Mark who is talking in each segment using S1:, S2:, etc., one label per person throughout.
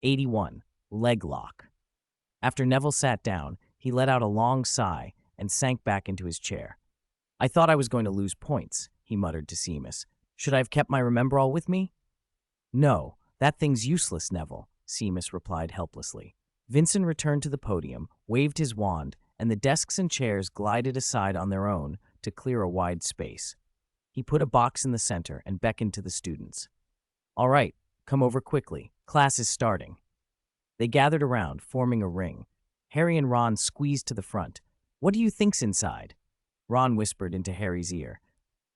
S1: 81. Leg lock. After Neville sat down, he let out a long sigh and sank back into his chair. I thought I was going to lose points, he muttered to Seamus. Should I have kept my Remember-all with me? No, that thing's useless, Neville, Seamus replied helplessly. Vincent returned to the podium, waved his wand, and the desks and chairs glided aside on their own to clear a wide space. He put a box in the center and beckoned to the students. All right, come over quickly. Class is starting. They gathered around, forming a ring. Harry and Ron squeezed to the front. What do you think's inside? Ron whispered into Harry's ear.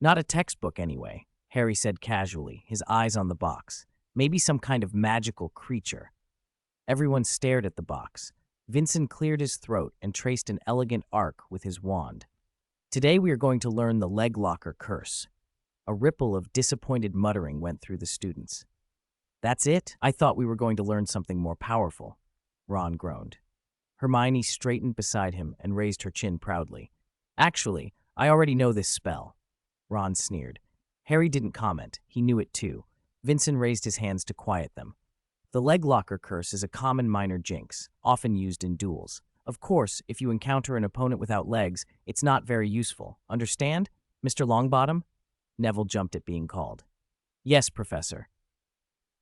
S1: Not a textbook, anyway, Harry said casually, his eyes on the box. Maybe some kind of magical creature. Everyone stared at the box. Vincent cleared his throat and traced an elegant arc with his wand. Today we are going to learn the leg locker curse. A ripple of disappointed muttering went through the students. That's it? I thought we were going to learn something more powerful, Ron groaned. Hermione straightened beside him and raised her chin proudly. Actually, I already know this spell. Ron sneered. Harry didn't comment. He knew it too. Vincent raised his hands to quiet them. The leg locker curse is a common minor jinx, often used in duels. Of course, if you encounter an opponent without legs, it's not very useful. Understand, Mr. Longbottom? Neville jumped at being called. Yes, Professor.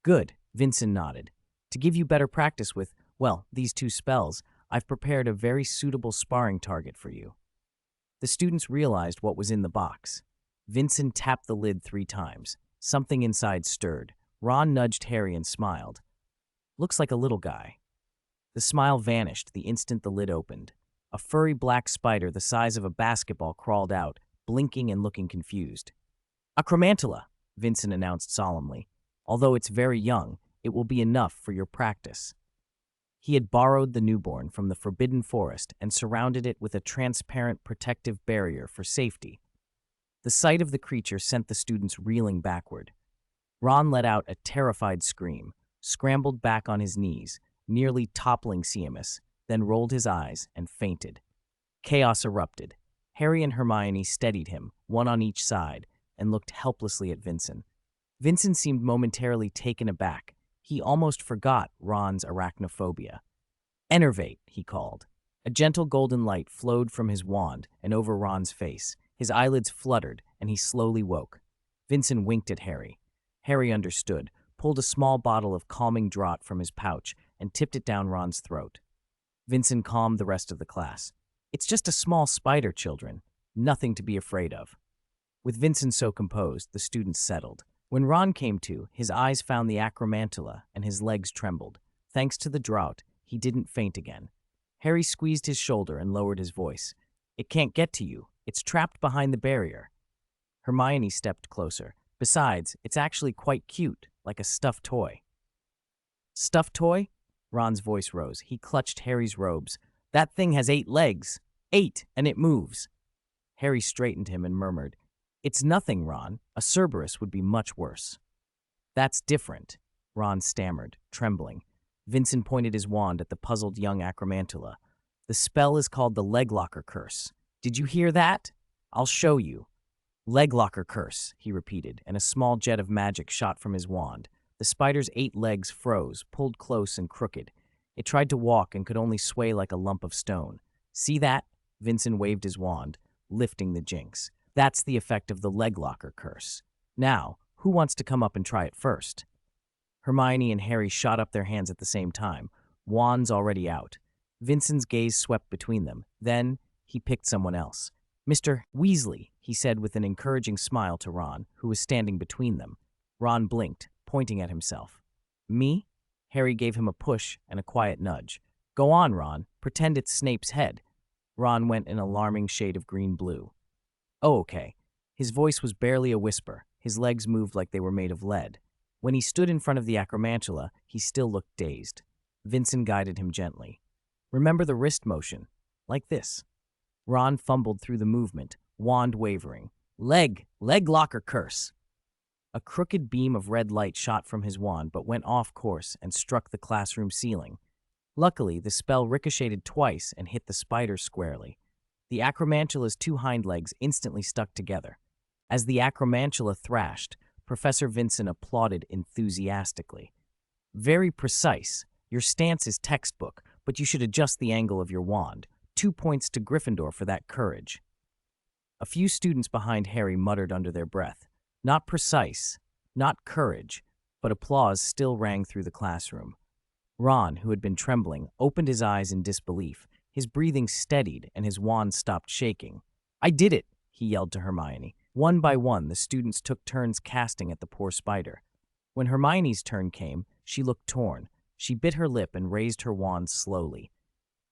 S1: Good, Vincent nodded. To give you better practice with, well, these two spells, I've prepared a very suitable sparring target for you. The students realized what was in the box. Vincent tapped the lid 3 times. Something inside stirred. Ron nudged Harry and smiled. Looks like a little guy. The smile vanished the instant the lid opened. A furry black spider the size of a basketball crawled out, blinking and looking confused. Acromantula, Vincent announced solemnly. Although it's very young, it will be enough for your practice. He had borrowed the newborn from the Forbidden Forest and surrounded it with a transparent protective barrier for safety. The sight of the creature sent the students reeling backward. Ron let out a terrified scream, scrambled back on his knees, nearly toppling Seamus, then rolled his eyes and fainted. Chaos erupted. Harry and Hermione steadied him, one on each side, and looked helplessly at Vincent. Vincent seemed momentarily taken aback. He almost forgot Ron's arachnophobia. Enervate, he called. A gentle golden light flowed from his wand and over Ron's face. His eyelids fluttered, and he slowly woke. Vincent winked at Harry. Harry understood, pulled a small bottle of calming draught from his pouch, and tipped it down Ron's throat. Vincent calmed the rest of the class. It's just a small spider, children. Nothing to be afraid of. With Vincent so composed, the students settled. When Ron came to, his eyes found the acromantula and his legs trembled. Thanks to the draught, he didn't faint again. Harry squeezed his shoulder and lowered his voice. It can't get to you. It's trapped behind the barrier. Hermione stepped closer. Besides, it's actually quite cute, like a stuffed toy. Stuffed toy? Ron's voice rose. He clutched Harry's robes. That thing has 8 legs. 8, and it moves. Harry straightened him and murmured, It's nothing, Ron. A Cerberus would be much worse. That's different, Ron stammered, trembling. Vincent pointed his wand at the puzzled young acromantula. The spell is called the leg locker curse. Did you hear that? I'll show you. Leg locker curse, he repeated, and a small jet of magic shot from his wand. The spider's 8 legs froze, pulled close and crooked. It tried to walk and could only sway like a lump of stone. See that? Vincent waved his wand, lifting the jinx. That's the effect of the leg locker curse. Now, who wants to come up and try it first? Hermione and Harry shot up their hands at the same time, wands already out. Vincent's gaze swept between them. Then, he picked someone else. Mr. Weasley, he said with an encouraging smile to Ron, who was standing between them. Ron blinked, pointing at himself. Me? Harry gave him a push and a quiet nudge. Go on, Ron. Pretend it's Snape's head. Ron went an alarming shade of green-blue. Oh, okay. His voice was barely a whisper. His legs moved like they were made of lead. When he stood in front of the acromantula, he still looked dazed. Vincent guided him gently. Remember the wrist motion. Like this. Ron fumbled through the movement, wand wavering. Leg locker curse. A crooked beam of red light shot from his wand but went off course and struck the classroom ceiling. Luckily, the spell ricocheted twice and hit the spider squarely. The acromantula's 2 hind legs instantly stuck together. As the acromantula thrashed, Professor Vincent applauded enthusiastically. Very precise. Your stance is textbook, but you should adjust the angle of your wand. 2 points to Gryffindor for that courage. A few students behind Harry muttered under their breath. Not precise, not courage, but applause still rang through the classroom. Ron, who had been trembling, opened his eyes in disbelief. His breathing steadied and his wand stopped shaking. "I did it!" he yelled to Hermione. One by one, the students took turns casting at the poor spider. When Hermione's turn came, she looked torn. She bit her lip and raised her wand slowly.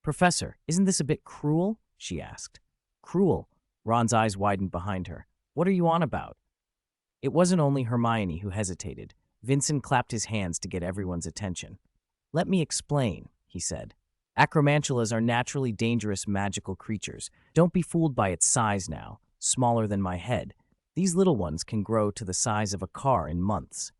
S1: "Professor, isn't this a bit cruel?" she asked. "Cruel?" Ron's eyes widened behind her. "What are you on about?" It wasn't only Hermione who hesitated. Vincent clapped his hands to get everyone's attention. "Let me explain," he said. "Acromantulas are naturally dangerous magical creatures. Don't be fooled by its size now, smaller than my head. These little ones can grow to the size of a car in months.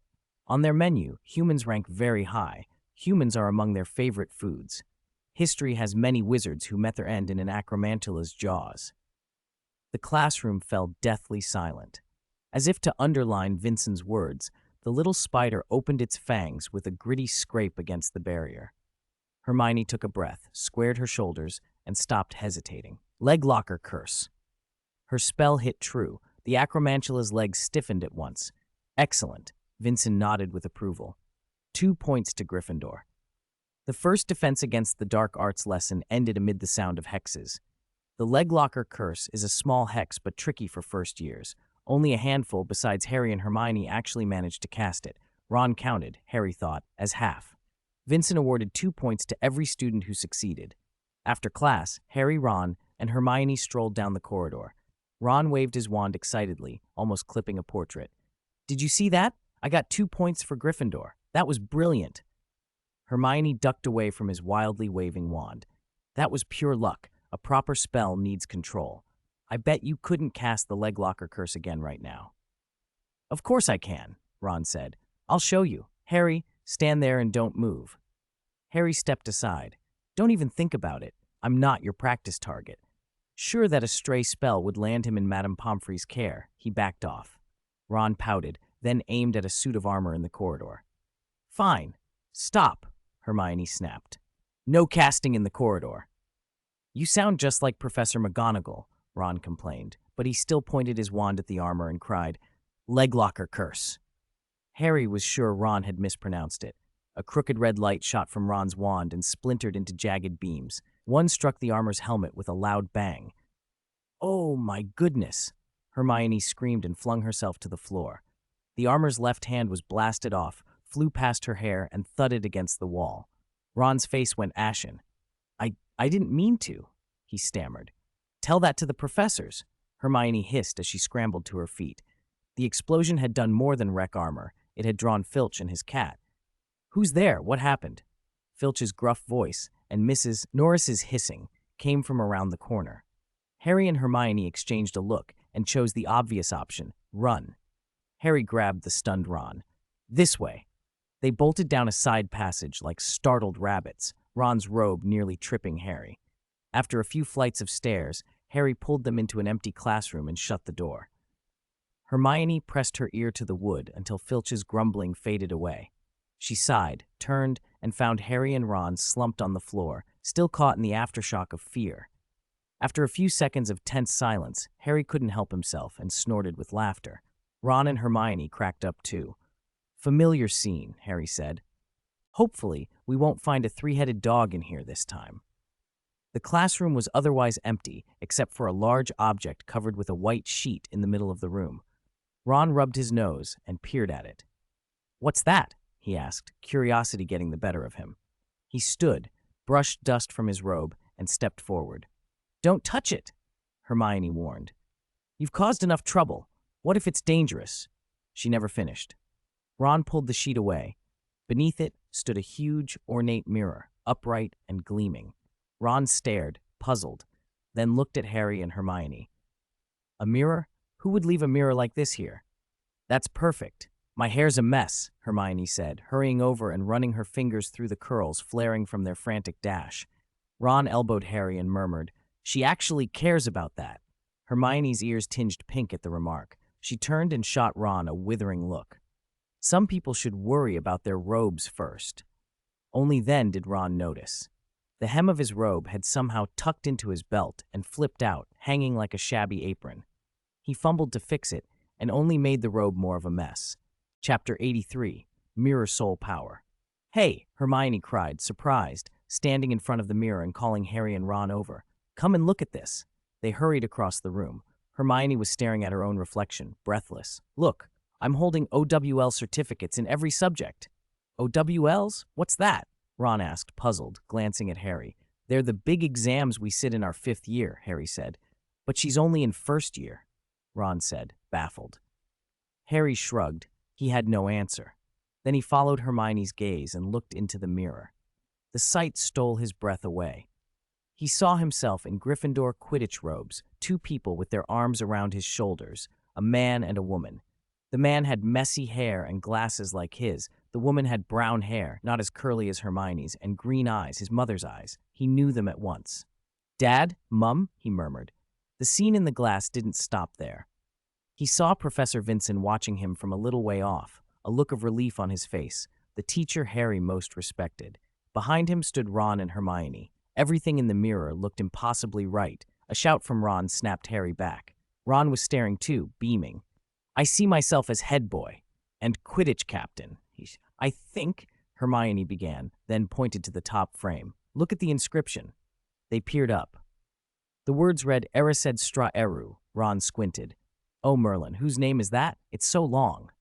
S1: On their menu, humans rank very high. Humans are among their favorite foods. History has many wizards who met their end in an acromantula's jaws." The classroom fell deathly silent. As if to underline Vincent's words, the little spider opened its fangs with a gritty scrape against the barrier. Hermione took a breath, squared her shoulders, and stopped hesitating. Leglocker curse. Her spell hit true. The acromantula's legs stiffened at once. "Excellent." Vincent nodded with approval. 2 points to Gryffindor. The first defense against the dark arts lesson ended amid the sound of hexes. The Leglocker curse is a small hex but tricky for first years. Only a handful besides Harry and Hermione actually managed to cast it. Ron counted, Harry thought, as half. Vincent awarded 2 points to every student who succeeded. After class, Harry, Ron, and Hermione strolled down the corridor. Ron waved his wand excitedly, almost clipping a portrait. "Did you see that? I got 2 points for Gryffindor. That was brilliant." Hermione ducked away from his wildly waving wand. "That was pure luck. A proper spell needs control. I bet you couldn't cast the Leglocker curse again right now." "Of course I can," Ron said. "I'll show you. Harry, stand there and don't move." Harry stepped aside. "Don't even think about it. I'm not your practice target." Sure that a stray spell would land him in Madame Pomfrey's care, he backed off. Ron pouted, then aimed at a suit of armor in the corridor. "Fine. Stop," Hermione snapped. "No casting in the corridor." "You sound just like Professor McGonagall," Ron complained, but he still pointed his wand at the armor and cried, "Leglocker curse." Harry was sure Ron had mispronounced it. A crooked red light shot from Ron's wand and splintered into jagged beams. One struck the armor's helmet with a loud bang. "Oh my goodness!" Hermione screamed and flung herself to the floor. The armor's left hand was blasted off, flew past her hair, and thudded against the wall. Ron's face went ashen. I didn't mean to," he stammered. "Tell that to the professors," Hermione hissed as she scrambled to her feet. The explosion had done more than wreck armor. It had drawn Filch and his cat. "Who's there? What happened?" Filch's gruff voice and Mrs. Norris's hissing came from around the corner. Harry and Hermione exchanged a look and chose the obvious option, run. Harry grabbed the stunned Ron. "This way." They bolted down a side passage like startled rabbits, Ron's robe nearly tripping Harry. After a few flights of stairs, Harry pulled them into an empty classroom and shut the door. Hermione pressed her ear to the wood until Filch's grumbling faded away. She sighed, turned, and found Harry and Ron slumped on the floor, still caught in the aftershock of fear. After a few seconds of tense silence, Harry couldn't help himself and snorted with laughter. Ron and Hermione cracked up too. "Familiar scene," Harry said. "Hopefully, we won't find a three-headed dog in here this time." The classroom was otherwise empty, except for a large object covered with a white sheet in the middle of the room. Ron rubbed his nose and peered at it. "What's that?" he asked, curiosity getting the better of him. He stood, brushed dust from his robe, and stepped forward. "Don't touch it," Hermione warned. "You've caused enough trouble. What if it's dangerous?" She never finished. Ron pulled the sheet away. Beneath it stood a huge, ornate mirror, upright and gleaming. Ron stared, puzzled, then looked at Harry and Hermione. "A mirror? Who would leave a mirror like this here?" "That's perfect. My hair's a mess," Hermione said, hurrying over and running her fingers through the curls flaring from their frantic dash. Ron elbowed Harry and murmured, "She actually cares about that." Hermione's ears tinged pink at the remark. She turned and shot Ron a withering look. "Some people should worry about their robes first." Only then did Ron notice. The hem of his robe had somehow tucked into his belt and flipped out, hanging like a shabby apron. He fumbled to fix it and only made the robe more of a mess. Chapter 83, Mirror Soul Power. "Hey," Hermione cried, surprised, standing in front of the mirror and calling Harry and Ron over. "Come and look at this." They hurried across the room. Hermione was staring at her own reflection, breathless. "Look, I'm holding OWL certificates in every subject." "OWLs? What's that?" Ron asked, puzzled, glancing at Harry. "They're the big exams we sit in our 5th year," Harry said. "But she's only in 1st year," Ron said, baffled. Harry shrugged. He had no answer. Then he followed Hermione's gaze and looked into the mirror. The sight stole his breath away. He saw himself in Gryffindor Quidditch robes, 2 people with their arms around his shoulders, a man and a woman. The man had messy hair and glasses like his. The woman had brown hair, not as curly as Hermione's, and green eyes, his mother's eyes. He knew them at once. "Dad? Mum?" he murmured. The scene in the glass didn't stop there. He saw Professor Vincent watching him from a little way off, a look of relief on his face, the teacher Harry most respected. Behind him stood Ron and Hermione. Everything in the mirror looked impossibly right. A shout from Ron snapped Harry back. Ron was staring too, beaming. "I see myself as head boy and Quidditch captain." "I think," Hermione began, then pointed to the top frame. "Look at the inscription." They peered up. The words read Erised Stra Eru. Ron squinted. "Oh, Merlin, whose name is that? It's so long."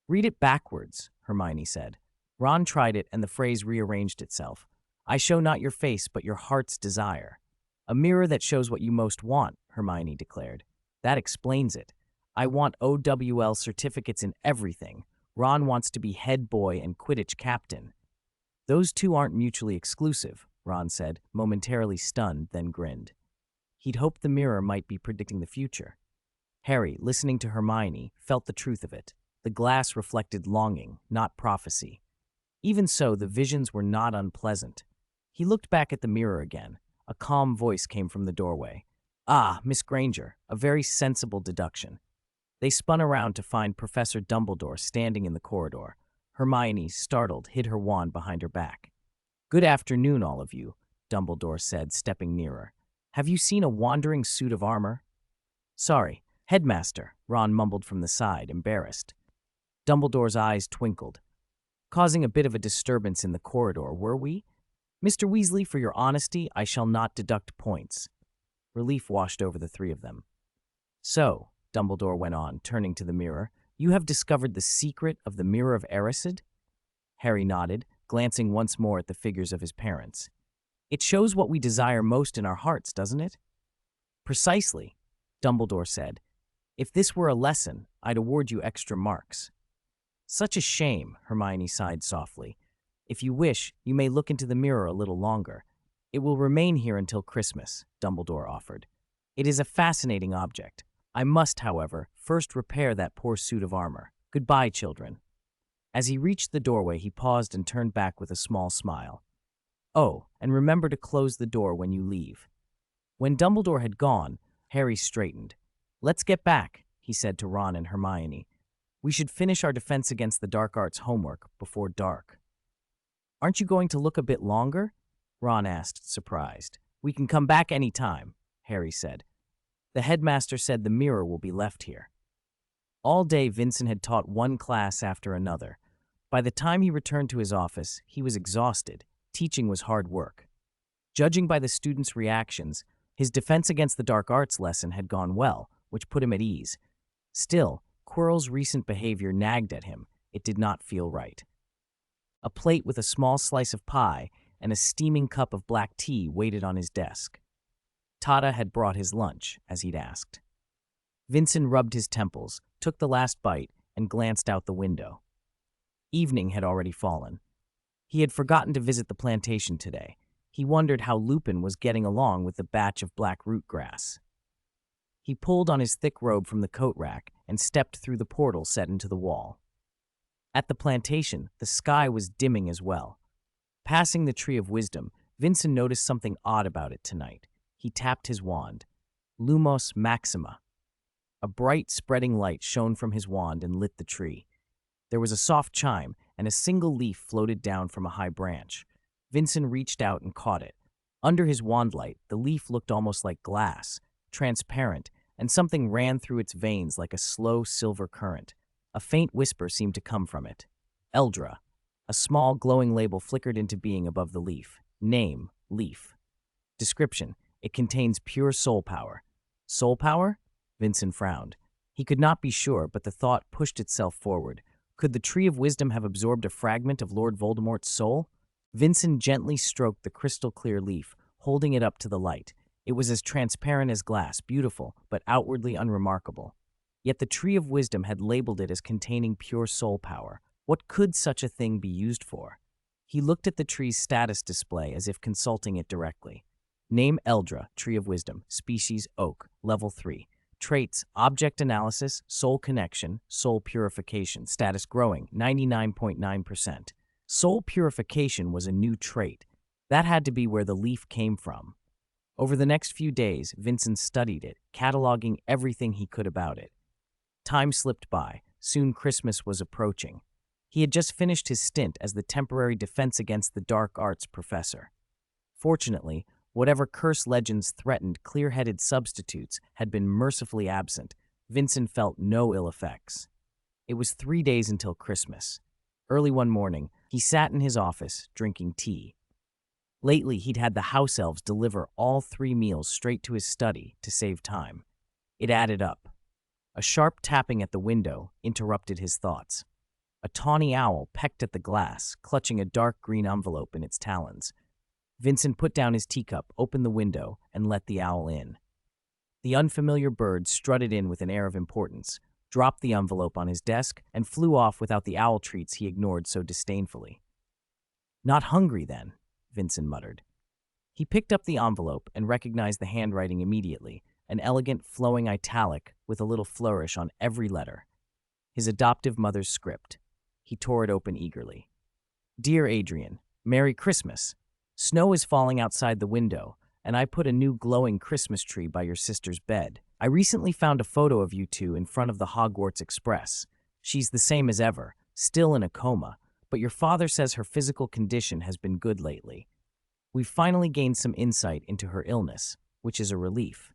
S1: "Read it backwards," Hermione said. Ron tried it, and the phrase rearranged itself. "I show not your face, but your heart's desire." "A mirror that shows what you most want," Hermione declared. "That explains it. I want OWL certificates in everything. Ron wants to be head boy and Quidditch captain." "Those two aren't mutually exclusive," Ron said, momentarily stunned, then grinned. He'd hoped the mirror might be predicting the future. Harry, listening to Hermione, felt the truth of it. The glass reflected longing, not prophecy. Even so, the visions were not unpleasant. He looked back at the mirror again. A calm voice came from the doorway. "Ah, Miss Granger, a very sensible deduction." They spun around to find Professor Dumbledore standing in the corridor. Hermione, startled, hid her wand behind her back. "Good afternoon, all of you," Dumbledore said, stepping nearer. "Have you seen a wandering suit of armor?" "Sorry, headmaster," Ron mumbled from the side, embarrassed. Dumbledore's eyes twinkled. "Causing a bit of a disturbance in the corridor, were we? Mr. Weasley, for your honesty, I shall not deduct points." Relief washed over the 3 of them. "So," Dumbledore went on, turning to the mirror, "you have discovered the secret of the Mirror of Erised?" Harry nodded, glancing once more at the figures of his parents. "It shows what we desire most in our hearts, doesn't it?" "Precisely," Dumbledore said. "If this were a lesson, I'd award you extra marks." "Such a shame," Hermione sighed softly. "If you wish, you may look into the mirror a little longer. It will remain here until Christmas," Dumbledore offered. "It is a fascinating object. I must, however, first repair that poor suit of armor. Goodbye, children." As he reached the doorway, he paused and turned back with a small smile. "Oh, and remember to close the door when you leave." When Dumbledore had gone, Harry straightened. "Let's get back," he said to Ron and Hermione. "We should finish our Defense Against the Dark Arts homework before dark." "Aren't you going to look a bit longer?" Ron asked, surprised. "We can come back any time," Harry said. "The headmaster said the mirror will be left here." All day, Vincent had taught one class after another. By the time he returned to his office, he was exhausted. Teaching was hard work. Judging by the students' reactions, his Defense Against the Dark Arts lesson had gone well, which put him at ease. Still, Quirrell's recent behavior nagged at him. It did not feel right. A plate with a small slice of pie and a steaming cup of black tea waited on his desk. Tata had brought his lunch, as he'd asked. Vincent rubbed his temples, took the last bite, and glanced out the window. Evening had already fallen. He had forgotten to visit the plantation today. He wondered how Lupin was getting along with the batch of black root grass. He pulled on his thick robe from the coat rack and stepped through the portal set into the wall. At the plantation, the sky was dimming as well. Passing the Tree of Wisdom, Vincent noticed something odd about it tonight. He tapped his wand. Lumos Maxima. A bright, spreading light shone from his wand and lit the tree. There was a soft chime, and a single leaf floated down from a high branch. Vincent reached out and caught it. Under his wand light, the leaf looked almost like glass, transparent, and something ran through its veins like a slow silver current. A faint whisper seemed to come from it. Eldra. A small glowing label flickered into being above the leaf. Name, leaf. Description, it contains pure soul power. Soul power? Vincent frowned. He could not be sure, but the thought pushed itself forward. Could the Tree of Wisdom have absorbed a fragment of Lord Voldemort's soul? Vincent gently stroked the crystal-clear leaf, holding it up to the light. It was as transparent as glass, beautiful, but outwardly unremarkable. Yet the Tree of Wisdom had labeled it as containing pure soul power. What could such a thing be used for? He looked at the tree's status display as if consulting it directly. Name Eldra, Tree of Wisdom, species Oak, level 3. Traits, object analysis, soul connection, soul purification, status growing, 99.9%. Soul purification was a new trait. That had to be where the leaf came from. Over the next few days, Vincent studied it, cataloging everything he could about it. Time slipped by. Soon Christmas was approaching. He had just finished his stint as the temporary Defense Against the Dark Arts professor. Fortunately, whatever curse legends threatened clear-headed substitutes had been mercifully absent. Vincent felt no ill effects. It was 3 days until Christmas. Early one morning, he sat in his office, drinking tea. Lately, he'd had the house elves deliver all 3 meals straight to his study to save time. It added up. A sharp tapping at the window interrupted his thoughts. A tawny owl pecked at the glass, clutching a dark green envelope in its talons. Vincent put down his teacup, opened the window, and let the owl in. The unfamiliar bird strutted in with an air of importance, dropped the envelope on his desk, and flew off without the owl treats he ignored so disdainfully. "Not hungry, then," Vincent muttered. He picked up the envelope and recognized the handwriting immediately, an elegant, flowing italic with a little flourish on every letter. His adoptive mother's script. He tore it open eagerly. "Dear Adrian, Merry Christmas. Snow is falling outside the window, and I put a new glowing Christmas tree by your sister's bed. I recently found a photo of you two in front of the Hogwarts Express. She's the same as ever, still in a coma, but your father says her physical condition has been good lately. We've finally gained some insight into her illness, which is a relief.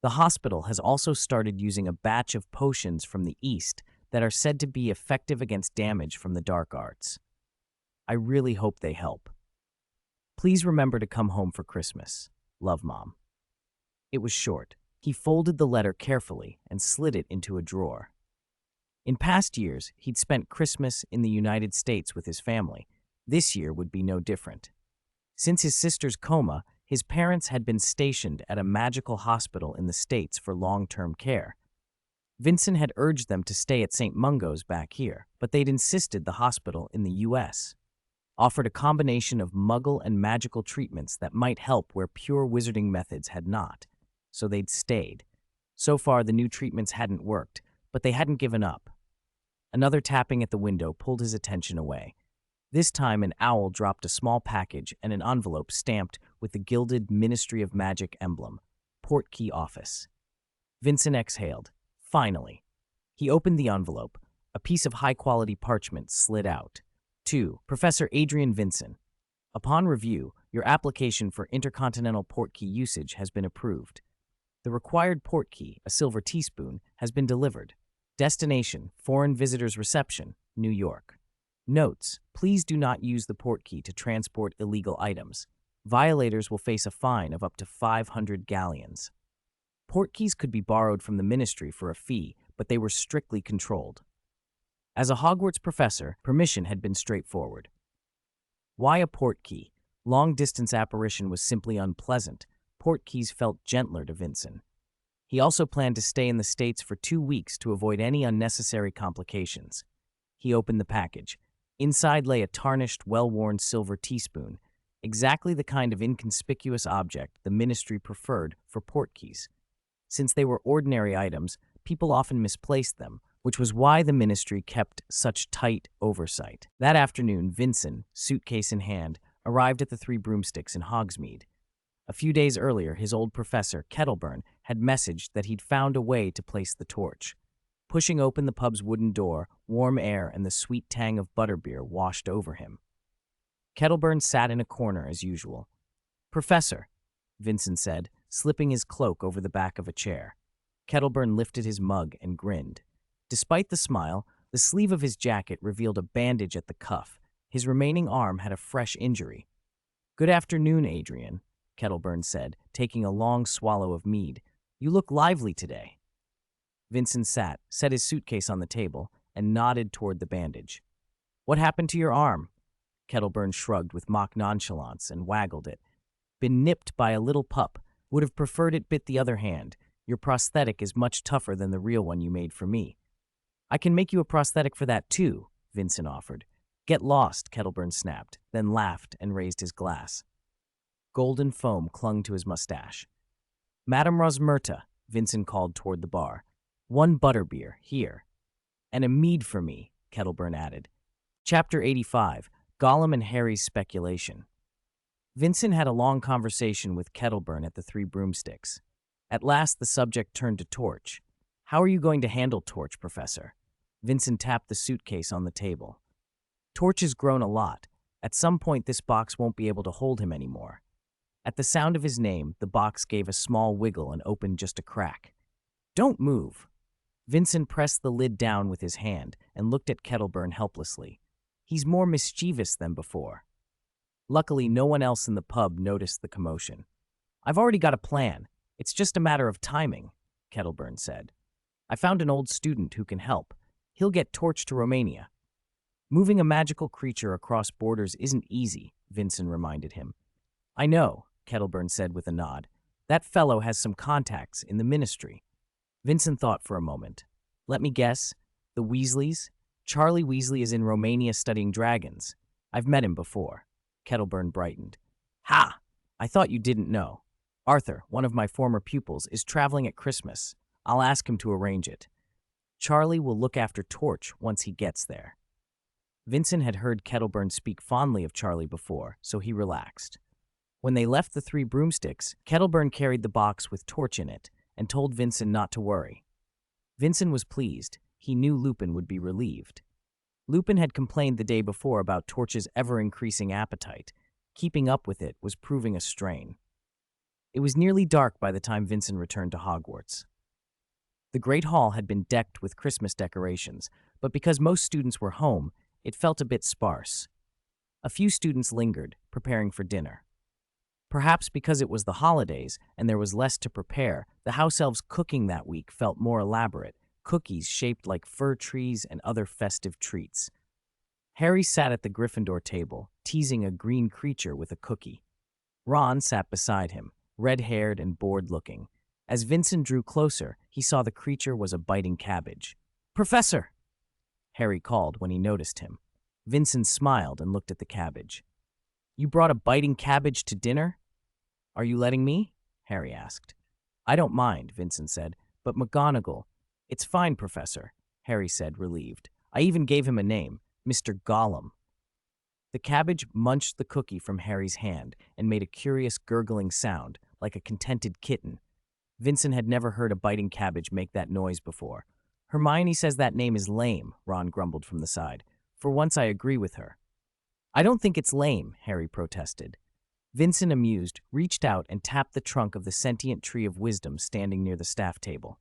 S1: The hospital has also started using a batch of potions from the East that are said to be effective against damage from the dark arts. I really hope they help. Please remember to come home for Christmas. Love, Mom." It was short. He folded the letter carefully and slid it into a drawer. In past years, he'd spent Christmas in the United States with his family. This year would be no different. Since his sister's coma, his parents had been stationed at a magical hospital in the States for long-term care. Vincent had urged them to stay at St. Mungo's back here, but they'd insisted the hospital in the U.S. offered a combination of muggle and magical treatments that might help where pure wizarding methods had not, so they'd stayed. So far, the new treatments hadn't worked, but they hadn't given up. Another tapping at the window pulled his attention away. This time, an owl dropped a small package and an envelope stamped with the gilded Ministry of Magic emblem, Portkey Office. Vincent exhaled. Finally. He opened the envelope. A piece of high-quality parchment slid out. To Professor Adrian Wisen. Upon review, your application for intercontinental portkey usage has been approved. The required portkey, a silver teaspoon, has been delivered. Destination, Foreign Visitors Reception, New York. Notes, please do not use the portkey to transport illegal items. Violators will face a fine of up to 500 galleons. Portkeys could be borrowed from the ministry for a fee, but they were strictly controlled. As a Hogwarts professor, permission had been straightforward. Why a portkey? Long-distance apparition was simply unpleasant. Portkeys felt gentler to Vincent. He also planned to stay in the States for 2 weeks to avoid any unnecessary complications. He opened the package. Inside lay a tarnished, well-worn silver teaspoon, exactly the kind of inconspicuous object the ministry preferred for portkeys. Since they were ordinary items, people often misplaced them, which was why the ministry kept such tight oversight. That afternoon, Vincent, suitcase in hand, arrived at the Three Broomsticks in Hogsmeade. A few days earlier, his old professor, Kettleburn, had messaged that he'd found a way to place the torch. Pushing open the pub's wooden door, warm air and the sweet tang of butterbeer washed over him. Kettleburn sat in a corner as usual. "Professor," Vincent said, slipping his cloak over the back of a chair. Kettleburn lifted his mug and grinned. Despite the smile, the sleeve of his jacket revealed a bandage at the cuff. His remaining arm had a fresh injury. "Good afternoon, Adrian," Kettleburn said, taking a long swallow of mead. "You look lively today." Vincent sat, set his suitcase on the table, and nodded toward the bandage. "What happened to your arm?" Kettleburn shrugged with mock nonchalance and waggled it. "Been nipped by a little pup. Would have preferred it bit the other hand. Your prosthetic is much tougher than the real one you made for me." "I can make you a prosthetic for that too," Vincent offered. "Get lost," Kettleburn snapped, then laughed and raised his glass. Golden foam clung to his mustache. "Madame Rosmerta," Vincent called toward the bar. "One butterbeer, here." "And a mead for me," Kettleburn added. Chapter 85, Gollum and Harry's Speculation. Vincent had a long conversation with Kettleburn at the Three Broomsticks. At last the subject turned to Torch. "How are you going to handle Torch, Professor?" Vincent tapped the suitcase on the table. "Torch has grown a lot. At some point this box won't be able to hold him anymore." At the sound of his name, the box gave a small wiggle and opened just a crack. "Don't move." Vincent pressed the lid down with his hand and looked at Kettleburn helplessly. "He's more mischievous than before." Luckily, no one else in the pub noticed the commotion. "I've already got a plan. It's just a matter of timing," Kettleburn said. "I found an old student who can help. He'll get Torch to Romania." "Moving a magical creature across borders isn't easy," Vincent reminded him. "I know," Kettleburn said with a nod. "That fellow has some contacts in the ministry." Vincent thought for a moment. "Let me guess. The Weasleys? Charlie Weasley is in Romania studying dragons. I've met him before." Kettleburn brightened. "Ha! I thought you didn't know. Arthur, one of my former pupils, is traveling at Christmas. I'll ask him to arrange it. Charlie will look after Torch once he gets there." Vincent had heard Kettleburn speak fondly of Charlie before, so he relaxed. When they left the Three Broomsticks, Kettleburn carried the box with Torch in it and told Vincent not to worry. Vincent was pleased. He knew Lupin would be relieved. Lupin had complained the day before about Torch's ever-increasing appetite. Keeping up with it was proving a strain. It was nearly dark by the time Vincent returned to Hogwarts. The Great Hall had been decked with Christmas decorations, but because most students were home, it felt a bit sparse. A few students lingered, preparing for dinner. Perhaps because it was the holidays and there was less to prepare, the house elves' cooking that week felt more elaborate, cookies shaped like fir trees and other festive treats. Harry sat at the Gryffindor table, teasing a green creature with a cookie. Ron sat beside him, red-haired and bored-looking. As Vincent drew closer, he saw the creature was a biting cabbage. "Professor!" Harry called when he noticed him. Vincent smiled and looked at the cabbage. "You brought a biting cabbage to dinner?" "Are you letting me?" Harry asked. "I don't mind," Vincent said, "but McGonagall—" "It's fine, Professor," Harry said, relieved. "I even gave him a name, Mr. Gollum." The cabbage munched the cookie from Harry's hand and made a curious gurgling sound, like a contented kitten. Vincent had never heard a biting cabbage make that noise before. "Hermione says that name is lame," Ron grumbled from the side. "For once I agree with her." "I don't think it's lame," Harry protested. Vincent, amused, reached out and tapped the trunk of the sentient tree of wisdom standing near the staff table.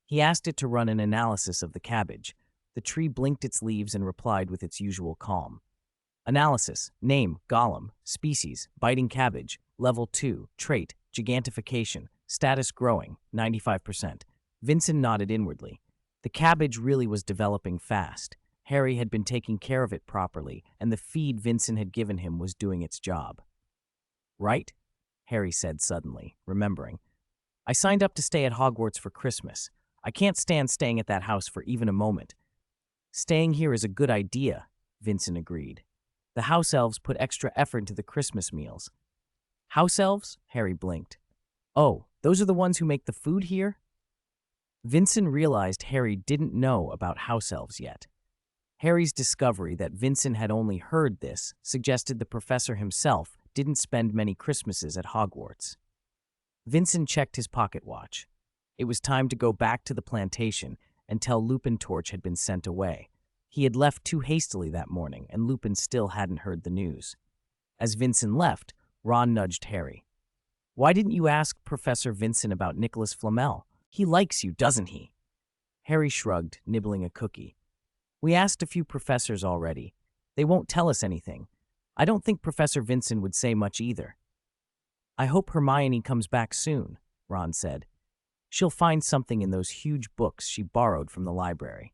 S1: He asked it to run an analysis of the cabbage. The tree blinked its leaves and replied with its usual calm. "Analysis. Name, Gollum. Species, biting cabbage. Level 2. Trait, gigantification. Status growing, 95%. Vincent nodded inwardly. The cabbage really was developing fast. Harry had been taking care of it properly, and the feed Vincent had given him was doing its job. "Right?" Harry said suddenly, remembering. "I signed up to stay at Hogwarts for Christmas. I can't stand staying at that house for even a moment." "Staying here is a good idea," Vincent agreed. "The house elves put extra effort into the Christmas meals." "House elves?" Harry blinked. "Oh, those are the ones who make the food here?" Vincent realized Harry didn't know about house elves yet. Harry's discovery that Vincent had only heard this suggested the professor himself didn't spend many Christmases at Hogwarts. Vincent checked his pocket watch. It was time to go back to the plantation, until Lupin Torch had been sent away. He had left too hastily that morning, and Lupin still hadn't heard the news. As Vincent left, Ron nudged Harry. "Why didn't you ask Professor Vincent about Nicholas Flamel? He likes you, doesn't he?" Harry shrugged, nibbling a cookie. "We asked a few professors already. They won't tell us anything. I don't think Professor Vincent would say much either." "I hope Hermione comes back soon," Ron said. "She'll find something in those huge books she borrowed from the library."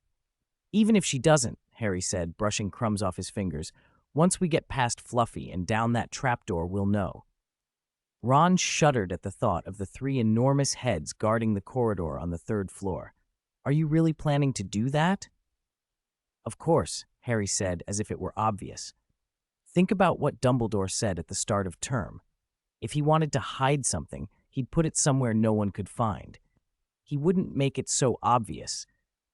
S1: "Even if she doesn't," Harry said, brushing crumbs off his fingers, "once we get past Fluffy and down that trapdoor, we'll know." Ron shuddered at the thought of the three enormous heads guarding the corridor on the third floor. "Are you really planning to do that?" "Of course," Harry said, as if it were obvious. "Think about what Dumbledore said at the start of term. If he wanted to hide something, he'd put it somewhere no one could find. He wouldn't make it so obvious,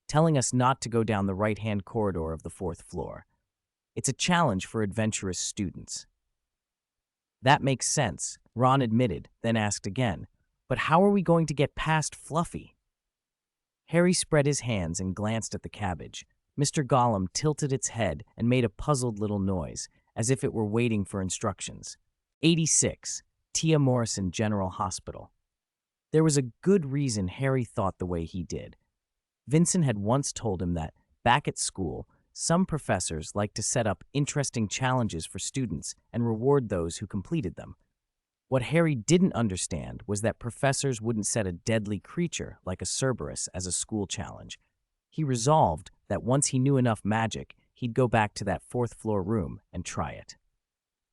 S1: telling us not to go down the right-hand corridor of the fourth floor. It's a challenge for adventurous students." "That makes sense," Ron admitted, then asked again, "But how are we going to get past Fluffy?" Harry spread his hands and glanced at the cabbage. Mr. Gollum tilted its head and made a puzzled little noise, as if it were waiting for instructions. 86, Tia Morrison General Hospital. There was a good reason Harry thought the way he did. Vincent had once told him that, back at school, some professors liked to set up interesting challenges for students and reward those who completed them. What Harry didn't understand was that professors wouldn't set a deadly creature like a Cerberus as a school challenge. He resolved that once he knew enough magic, he'd go back to that fourth-floor room and try it.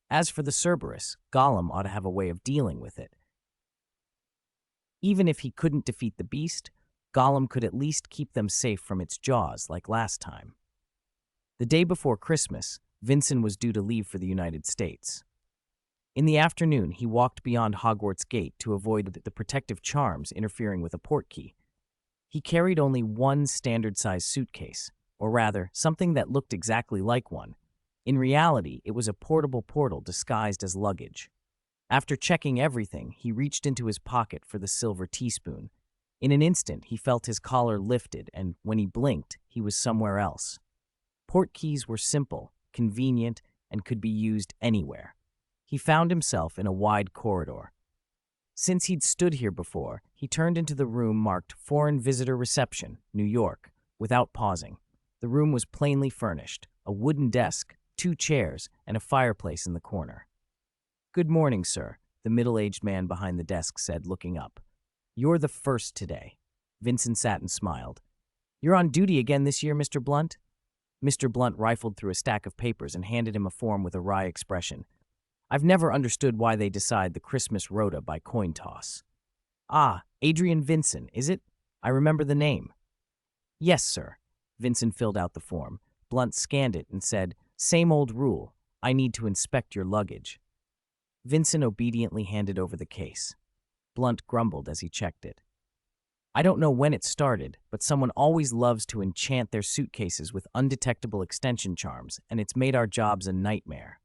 S1: As for the Cerberus, Gollum ought to have a way of dealing with it. Even if he couldn't defeat the beast, Gollum could at least keep them safe from its jaws like last time. The day before Christmas, Vincent was due to leave for the United States. In the afternoon, he walked beyond Hogwarts Gate to avoid the protective charms interfering with a portkey. He carried only one standard-sized suitcase, or rather, something that looked exactly like one. In reality, it was a portable portal disguised as luggage. After checking everything, he reached into his pocket for the silver teaspoon. In an instant, he felt his collar lifted, and when he blinked, he was somewhere else. Portkeys were simple, convenient, and could be used anywhere. He found himself in a wide corridor. Since he'd stood here before, he turned into the room marked Foreign Visitor Reception, New York, without pausing. The room was plainly furnished, a wooden desk, 2 chairs, and a fireplace in the corner. "Good morning, sir," the middle-aged man behind the desk said, looking up. "You're the first today." Vincent sat and smiled. "You're on duty again this year, Mr. Blunt?" Mr. Blunt rifled through a stack of papers and handed him a form with a wry expression. "I've never understood why they decide the Christmas rota by coin toss." "Ah, Adrian Wisen, is it? I remember the name." "Yes, sir." Vincent filled out the form. Blunt scanned it and said, "Same old rule. I need to inspect your luggage." Vincent obediently handed over the case. Blunt grumbled as he checked it. "I don't know when it started, but someone always loves to enchant their suitcases with undetectable extension charms, and it's made our jobs a nightmare.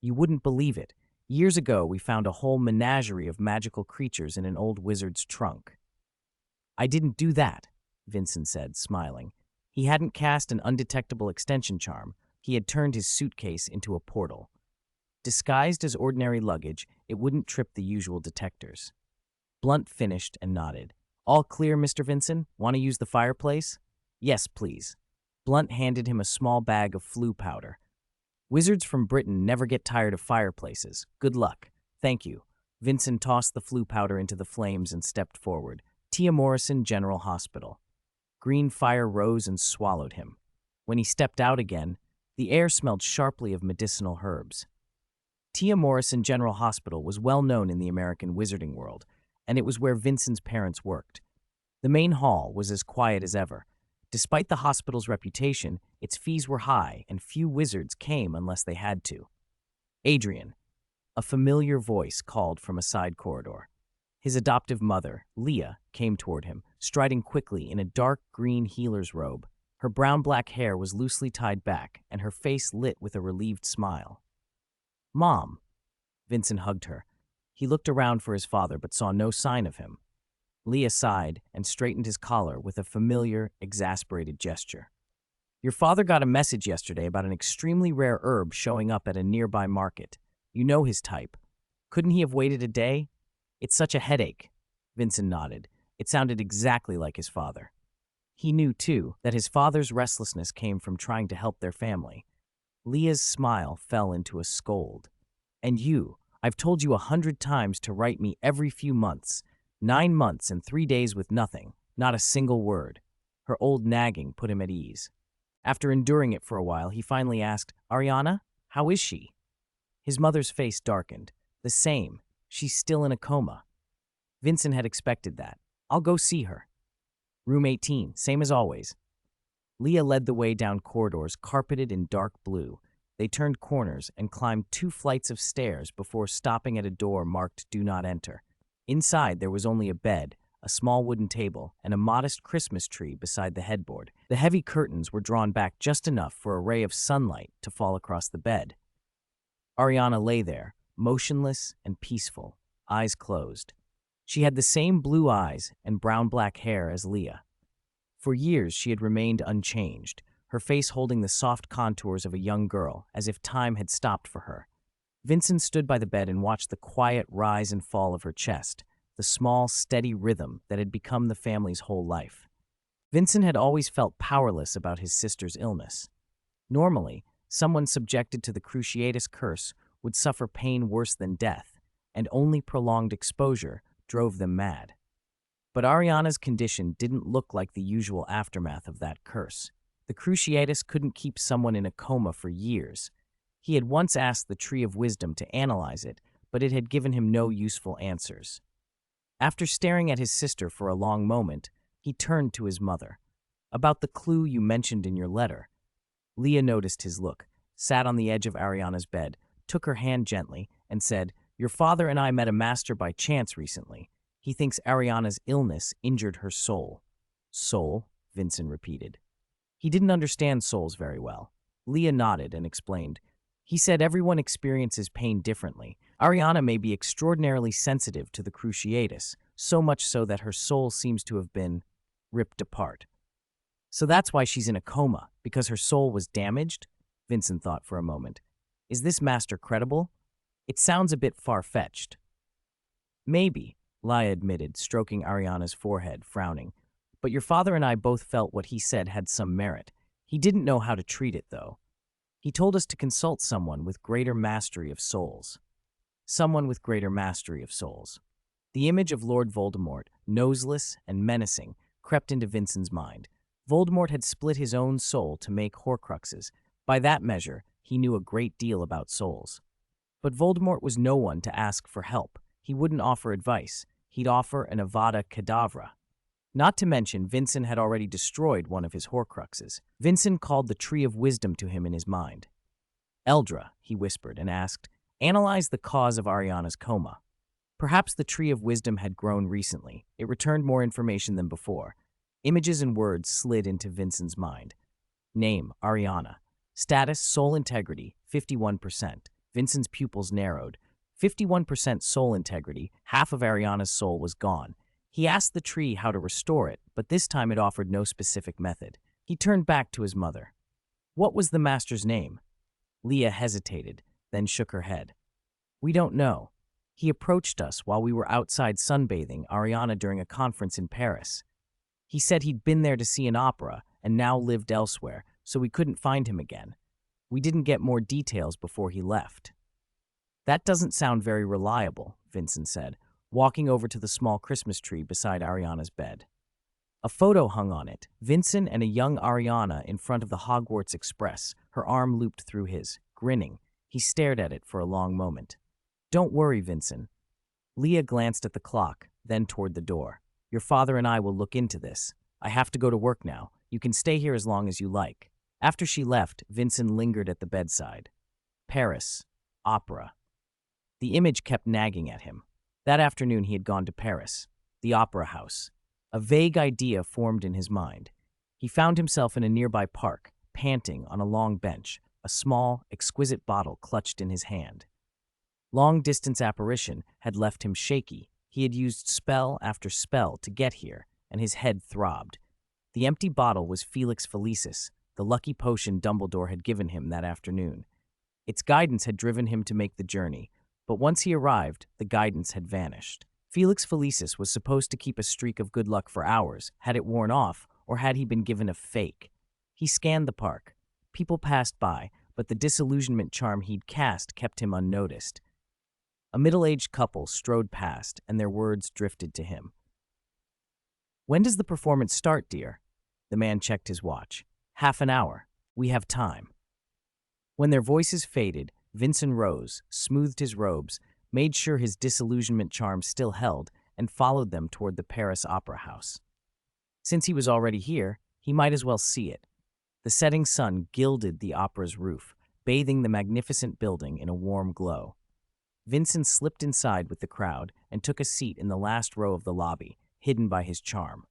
S1: You wouldn't believe it. Years ago, we found a whole menagerie of magical creatures in an old wizard's trunk." "I didn't do that," Vincent said, smiling. He hadn't cast an undetectable extension charm. He had turned his suitcase into a portal. Disguised as ordinary luggage, it wouldn't trip the usual detectors. Blunt finished and nodded. "All clear, Mr. Vincent? Want to use the fireplace?" "Yes, please." Blunt handed him a small bag of flu powder. "Wizards from Britain never get tired of fireplaces. Good luck." "Thank you." Vincent tossed the flu powder into the flames and stepped forward. Tia Morrison General Hospital. Green fire rose and swallowed him. When he stepped out again, the air smelled sharply of medicinal herbs. Tia Morrison General Hospital was well known in the American wizarding world, and it was where Vincent's parents worked. The main hall was as quiet as ever. Despite the hospital's reputation, its fees were high, and few wizards came unless they had to. "Adrian," a familiar voice called from a side corridor. His adoptive mother, Leah, came toward him, striding quickly in a dark green healer's robe. Her brown-black hair was loosely tied back, and her face lit with a relieved smile. "Mom." Vincent hugged her. He looked around for his father but saw no sign of him. Leah sighed and straightened his collar with a familiar, exasperated gesture. Your father got a message yesterday about an extremely rare herb showing up at a nearby market. You know his type. Couldn't he have waited a day? It's such a headache. Vincent nodded. It sounded exactly like his father. He knew, too, that his father's restlessness came from trying to help their family. Leah's smile fell into a scold. And you, I've told you 100 times to write me every few months. 9 months and 3 days with nothing, not a single word. Her old nagging put him at ease. After enduring it for a while, he finally asked, Ariana, how is she? His mother's face darkened. The same. She's still in a coma. Vincent had expected that. I'll go see her. Room 18, same as always. Leah led the way down corridors carpeted in dark blue. They turned corners and climbed 2 flights of stairs before stopping at a door marked Do Not Enter. Inside, there was only a bed, a small wooden table, and a modest Christmas tree beside the headboard. The heavy curtains were drawn back just enough for a ray of sunlight to fall across the bed. Ariana lay there, motionless and peaceful, eyes closed. She had the same blue eyes and brown-black hair as Leah. For years, she had remained unchanged, her face holding the soft contours of a young girl, as if time had stopped for her. Vincent stood by the bed and watched the quiet rise and fall of her chest, the small, steady rhythm that had become the family's whole life. Vincent had always felt powerless about his sister's illness. Normally, someone subjected to the cruciatus curse would suffer pain worse than death, and only prolonged exposure drove them mad. But Ariana's condition didn't look like the usual aftermath of that curse. The cruciatus couldn't keep someone in a coma for years. He had once asked the Tree of Wisdom to analyze it, but it had given him no useful answers. After staring at his sister for a long moment, he turned to his mother. About the clue you mentioned in your letter. Leah noticed his look, sat on the edge of Ariana's bed, took her hand gently, and said, Your father and I met a master by chance recently. He thinks Ariana's illness injured her soul. Soul? Vincent repeated. He didn't understand souls very well. Leah nodded and explained. He said everyone experiences pain differently. Ariana may be extraordinarily sensitive to the cruciatus, so much so that her soul seems to have been ripped apart. So that's why she's in a coma, because her soul was damaged? Vincent thought for a moment. Is this master credible? It sounds a bit far-fetched. Maybe, Leah admitted, stroking Ariana's forehead, frowning. But your father and I both felt what he said had some merit. He didn't know how to treat it, though. He told us to consult someone with greater mastery of souls. Someone with greater mastery of souls. The image of Lord Voldemort, noseless and menacing, crept into Vincent's mind. Voldemort had split his own soul to make Horcruxes. By that measure, he knew a great deal about souls. But Voldemort was no one to ask for help. He wouldn't offer advice. He'd offer an Avada Kedavra. Not to mention, Vincent had already destroyed one of his Horcruxes. Vincent called the Tree of Wisdom to him in his mind. Eldra, he whispered and asked, analyze the cause of Ariana's coma. Perhaps the Tree of Wisdom had grown recently. It returned more information than before. Images and words slid into Vincent's mind. Name, Ariana. Status, soul integrity, 51%. Vincent's pupils narrowed. 51% soul integrity, half of Ariana's soul was gone. He asked the tree how to restore it, but this time it offered no specific method. He turned back to his mother. What was the master's name? Leah hesitated, then shook her head. We don't know. He approached us while we were outside sunbathing Ariana during a conference in Paris. He said he'd been there to see an opera and now lived elsewhere, so we couldn't find him again. We didn't get more details before he left. That doesn't sound very reliable, Vincent said, walking over to the small Christmas tree beside Ariana's bed. A photo hung on it, Vincent and a young Ariana in front of the Hogwarts Express, her arm looped through his. Grinning, he stared at it for a long moment. Don't worry, Vincent. Leah glanced at the clock, then toward the door. Your father and I will look into this. I have to go to work now. You can stay here as long as you like. After she left, Vincent lingered at the bedside. Paris. Opera. The image kept nagging at him. That afternoon he had gone to Paris, the opera house. A vague idea formed in his mind. He found himself in a nearby park, panting on a long bench, a small, exquisite bottle clutched in his hand. Long-distance apparition had left him shaky. He He had used spell after spell to get here, and his head throbbed. The empty bottle was Felix Felicis, the lucky potion Dumbledore had given him that afternoon. Its guidance had driven him to make the journey, but once he arrived, the guidance had vanished. Felix Felicis was supposed to keep a streak of good luck for hours. Had it worn off, or had he been given a fake? He scanned the park. People passed by, but the disillusionment charm he'd cast kept him unnoticed. A middle-aged couple strode past, and their words drifted to him. "When does the performance start, dear?" The man checked his watch. "Half an hour. We have time." When their voices faded, Vincent rose, smoothed his robes, made sure his disillusionment charm still held, and followed them toward the Paris Opera House. Since he was already here, he might as well see it. The setting sun gilded the opera's roof, bathing the magnificent building in a warm glow. Vincent slipped inside with the crowd and took a seat in the last row of the lobby, hidden by his charm.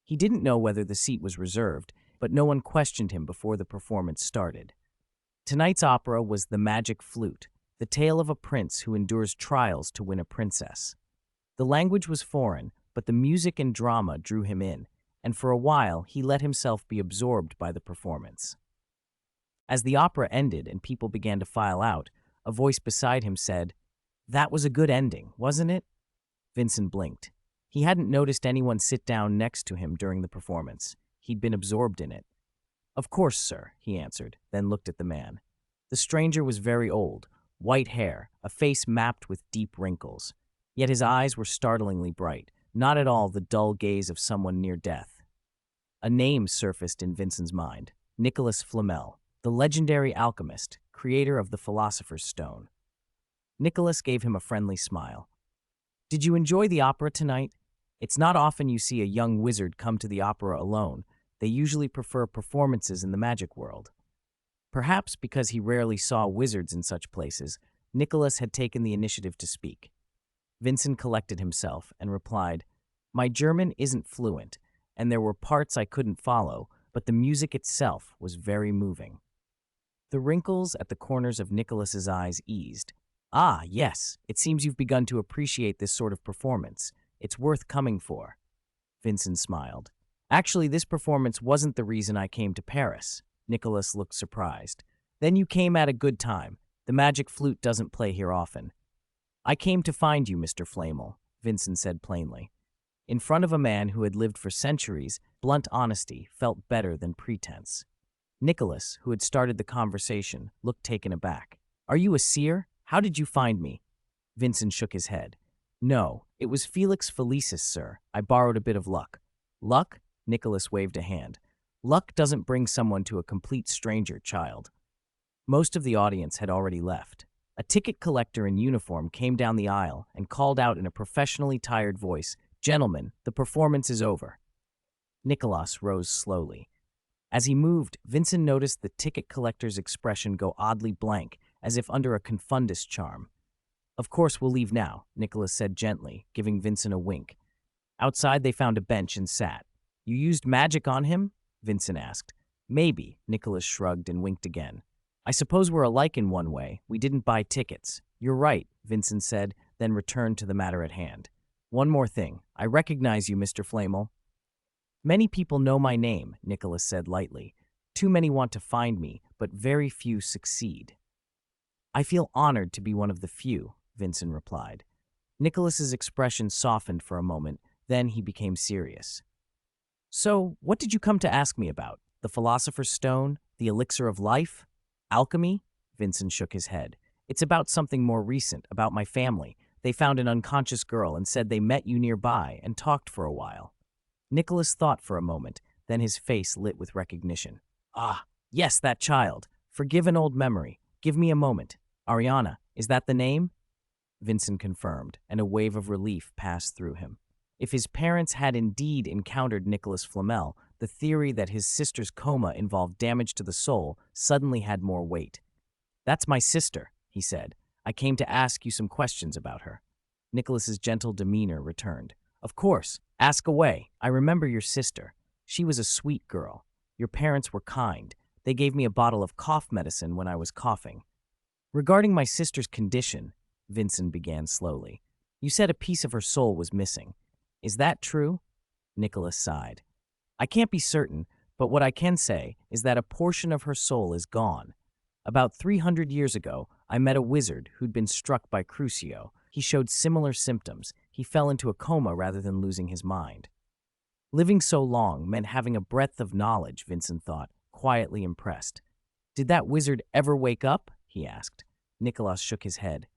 S1: He didn't know whether the seat was reserved, but no one questioned him before the performance started. Tonight's opera was The Magic Flute, the tale of a prince who endures trials to win a princess. The language was foreign, but the music and drama drew him in, and for a while he let himself be absorbed by the performance. As the opera ended and people began to file out, a voice beside him said, "That was a good ending, wasn't it?" Vincent blinked. He hadn't noticed anyone sit down next to him during the performance. He'd been absorbed in it. "Of course, sir," he answered, then looked at the man. The stranger was very old, white hair, a face mapped with deep wrinkles. Yet his eyes were startlingly bright, not at all the dull gaze of someone near death. A name surfaced in Vincent's mind: Nicholas Flamel, the legendary alchemist, creator of the Philosopher's Stone. Nicholas gave him a friendly smile. "Did you enjoy the opera tonight? It's not often you see a young wizard come to the opera alone. They usually prefer performances in the magic world." Perhaps because he rarely saw wizards in such places, Nicholas had taken the initiative to speak. Vincent collected himself and replied, "My German isn't fluent, and there were parts I couldn't follow, but the music itself was very moving." The wrinkles at the corners of Nicholas's eyes eased. "Ah, yes, it seems you've begun to appreciate this sort of performance. It's worth coming for." Vincent smiled. "Actually, this performance wasn't the reason I came to Paris." Nicholas looked surprised. "Then you came at a good time. The magic flute doesn't play here often." "I came to find you, Mr. Flamel," Vincent said plainly. In front of a man who had lived for centuries, blunt honesty felt better than pretense. Nicholas, who had started the conversation, looked taken aback. "Are you a seer? How did you find me?" Vincent shook his head. "No, it was Felix Felicis, sir. I borrowed a bit of luck." "Luck?" Nicholas waved a hand. "Luck doesn't bring someone to a complete stranger, child." Most of the audience had already left. A ticket collector in uniform came down the aisle and called out in a professionally tired voice, "Gentlemen, the performance is over." Nicholas rose slowly. As he moved, Vincent noticed the ticket collector's expression go oddly blank, as if under a confundus charm. "Of course we'll leave now," Nicholas said gently, giving Vincent a wink. Outside they found a bench and sat. "You used magic on him?" Vincent asked. "Maybe," Nicholas shrugged and winked again. "I suppose we're alike in one way. We didn't buy tickets." "You're right," Vincent said, then returned to the matter at hand. "One more thing. I recognize you, Mr. Flamel." "Many people know my name," Nicholas said lightly. "Too many want to find me, but very few succeed." "I feel honored to be one of the few," Vincent replied. Nicholas's expression softened for a moment, then he became serious. "So, what did you come to ask me about? The Philosopher's Stone? The elixir of life? Alchemy?" Vincent shook his head. "It's about something more recent, about my family. They found an unconscious girl and said they met you nearby and talked for a while." Nicholas thought for a moment, then his face lit with recognition. "Ah, yes, that child. Forgive an old memory. Give me a moment. Ariana, is that the name?" Vincent confirmed, and a wave of relief passed through him. If his parents had indeed encountered Nicholas Flamel, the theory that his sister's coma involved damage to the soul suddenly had more weight. "That's my sister," he said. "I came to ask you some questions about her." Nicholas's gentle demeanor returned. "Of course, ask away. I remember your sister. She was a sweet girl. Your parents were kind. They gave me a bottle of cough medicine when I was coughing." "Regarding my sister's condition," Vincent began slowly, You said a piece of her soul was missing. Is that true? Nicholas sighed. I can't be certain, but what I can say is that a portion of her soul is gone. About 300 years ago, I met a wizard who'd been struck by Crucio. He showed similar symptoms. He fell into a coma rather than losing his mind. Living so long meant having a breadth of knowledge, Vincent thought, quietly impressed. Did that wizard ever wake up? He asked. Nicholas shook his head.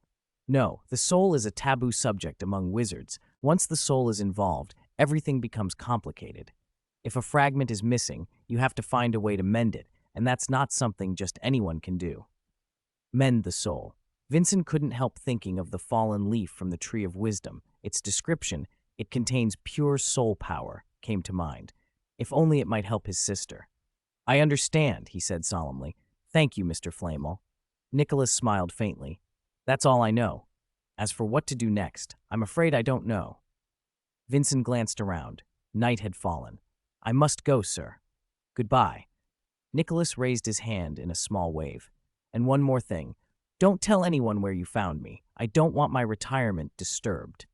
S1: No, the soul is a taboo subject among wizards. Once the soul is involved, everything becomes complicated. If a fragment is missing, you have to find a way to mend it, and that's not something just anyone can do. Mend the soul. Vincent couldn't help thinking of the fallen leaf from the Tree of Wisdom. Its description, it contains pure soul power, came to mind. If only it might help his sister. I understand, he said solemnly. Thank you, Mr. Flamel. Nicholas smiled faintly. That's all I know. As for what to do next, I'm afraid I don't know. Vincent glanced around. Night had fallen. I must go, sir. Goodbye. Nicholas raised his hand in a small wave. And one more thing. Don't tell anyone where you found me. I don't want my retirement disturbed.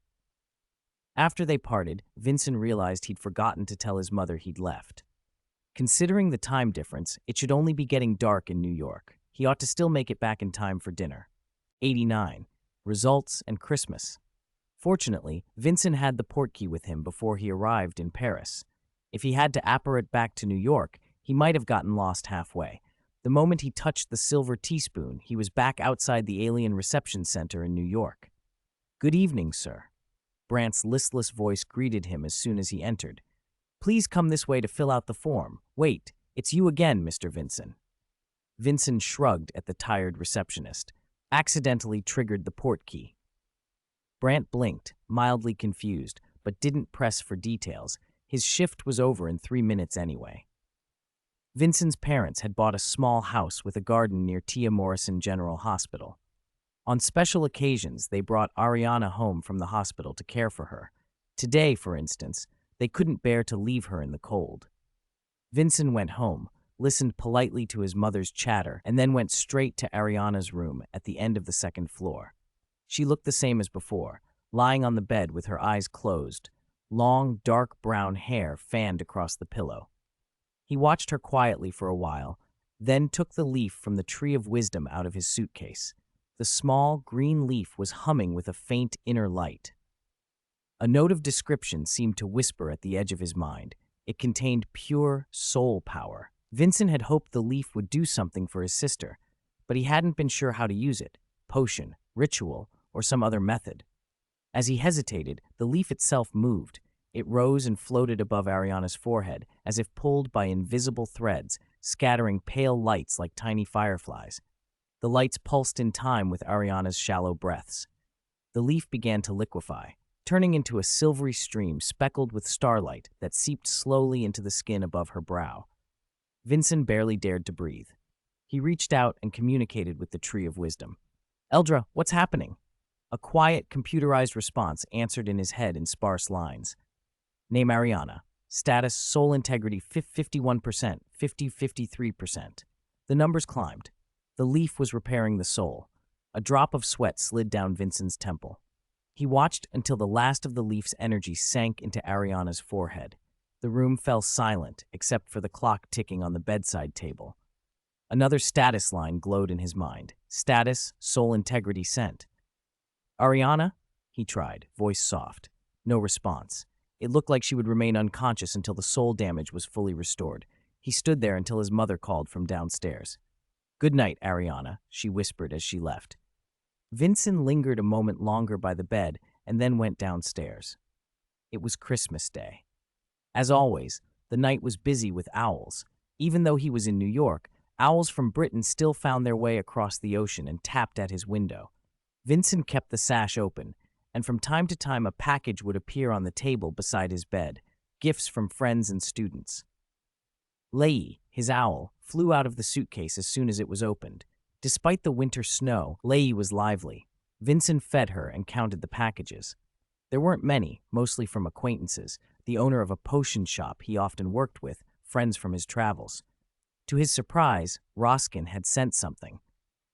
S1: After they parted, Vincent realized he'd forgotten to tell his mother he'd left. Considering the time difference, it should only be getting dark in New York. He ought to still make it back in time for dinner. 89. Results and Christmas. Fortunately, Vincent had the portkey with him before he arrived in Paris. If he had to apparat back to New York, he might have gotten lost halfway. The moment he touched the silver teaspoon, he was back outside the Alien Reception Center in New York. Good evening, sir. Brant's listless voice greeted him as soon as he entered. Please come this way to fill out the form. Wait, it's you again, Mr. Vincent. Vincent shrugged at the tired receptionist. Accidentally triggered the portkey. Brant blinked, mildly confused, but didn't press for details. His shift was over in 3 minutes anyway. Vincent's parents had bought a small house with a garden near Tia Morrison General Hospital. On special occasions, they brought Ariana home from the hospital to care for her. Today, for instance, they couldn't bear to leave her in the cold. Vincent went home, listened politely to his mother's chatter, and then went straight to Ariana's room at the end of the second floor. She looked the same as before, lying on the bed with her eyes closed, long, dark brown hair fanned across the pillow. He watched her quietly for a while, then took the leaf from the Tree of Wisdom out of his suitcase. The small, green leaf was humming with a faint inner light. A note of description seemed to whisper at the edge of his mind. It contained pure soul power. Vincent had hoped the leaf would do something for his sister, but he hadn't been sure how to use it, potion, ritual, or some other method. As he hesitated, the leaf itself moved. It rose and floated above Ariana's forehead, as if pulled by invisible threads, scattering pale lights like tiny fireflies. The lights pulsed in time with Ariana's shallow breaths. The leaf began to liquefy, turning into a silvery stream speckled with starlight that seeped slowly into the skin above her brow. Vincent barely dared to breathe. He reached out and communicated with the Tree of Wisdom. Eldra, what's happening? A quiet, computerized response answered in his head in sparse lines. Name Ariana. Status, soul integrity 51%, 53%. The numbers climbed. The leaf was repairing the soul. A drop of sweat slid down Vincent's temple. He watched until the last of the leaf's energy sank into Ariana's forehead. The room fell silent, except for the clock ticking on the bedside table. Another status line glowed in his mind. Status, soul integrity sent. Ariana? He tried, voice soft. No response. It looked like she would remain unconscious until the soul damage was fully restored. He stood there until his mother called from downstairs. Good night, Ariana, she whispered as she left. Vincent lingered a moment longer by the bed and then went downstairs. It was Christmas Day. As always, the night was busy with owls. Even though he was in New York, owls from Britain still found their way across the ocean and tapped at his window. Vincent kept the sash open, and from time to time a package would appear on the table beside his bed, gifts from friends and students. Leahy, his owl, flew out of the suitcase as soon as it was opened. Despite the winter snow, Leahy was lively. Vincent fed her and counted the packages. There weren't many, mostly from acquaintances, the owner of a potion shop he often worked with, friends from his travels. To his surprise, Roskin had sent something.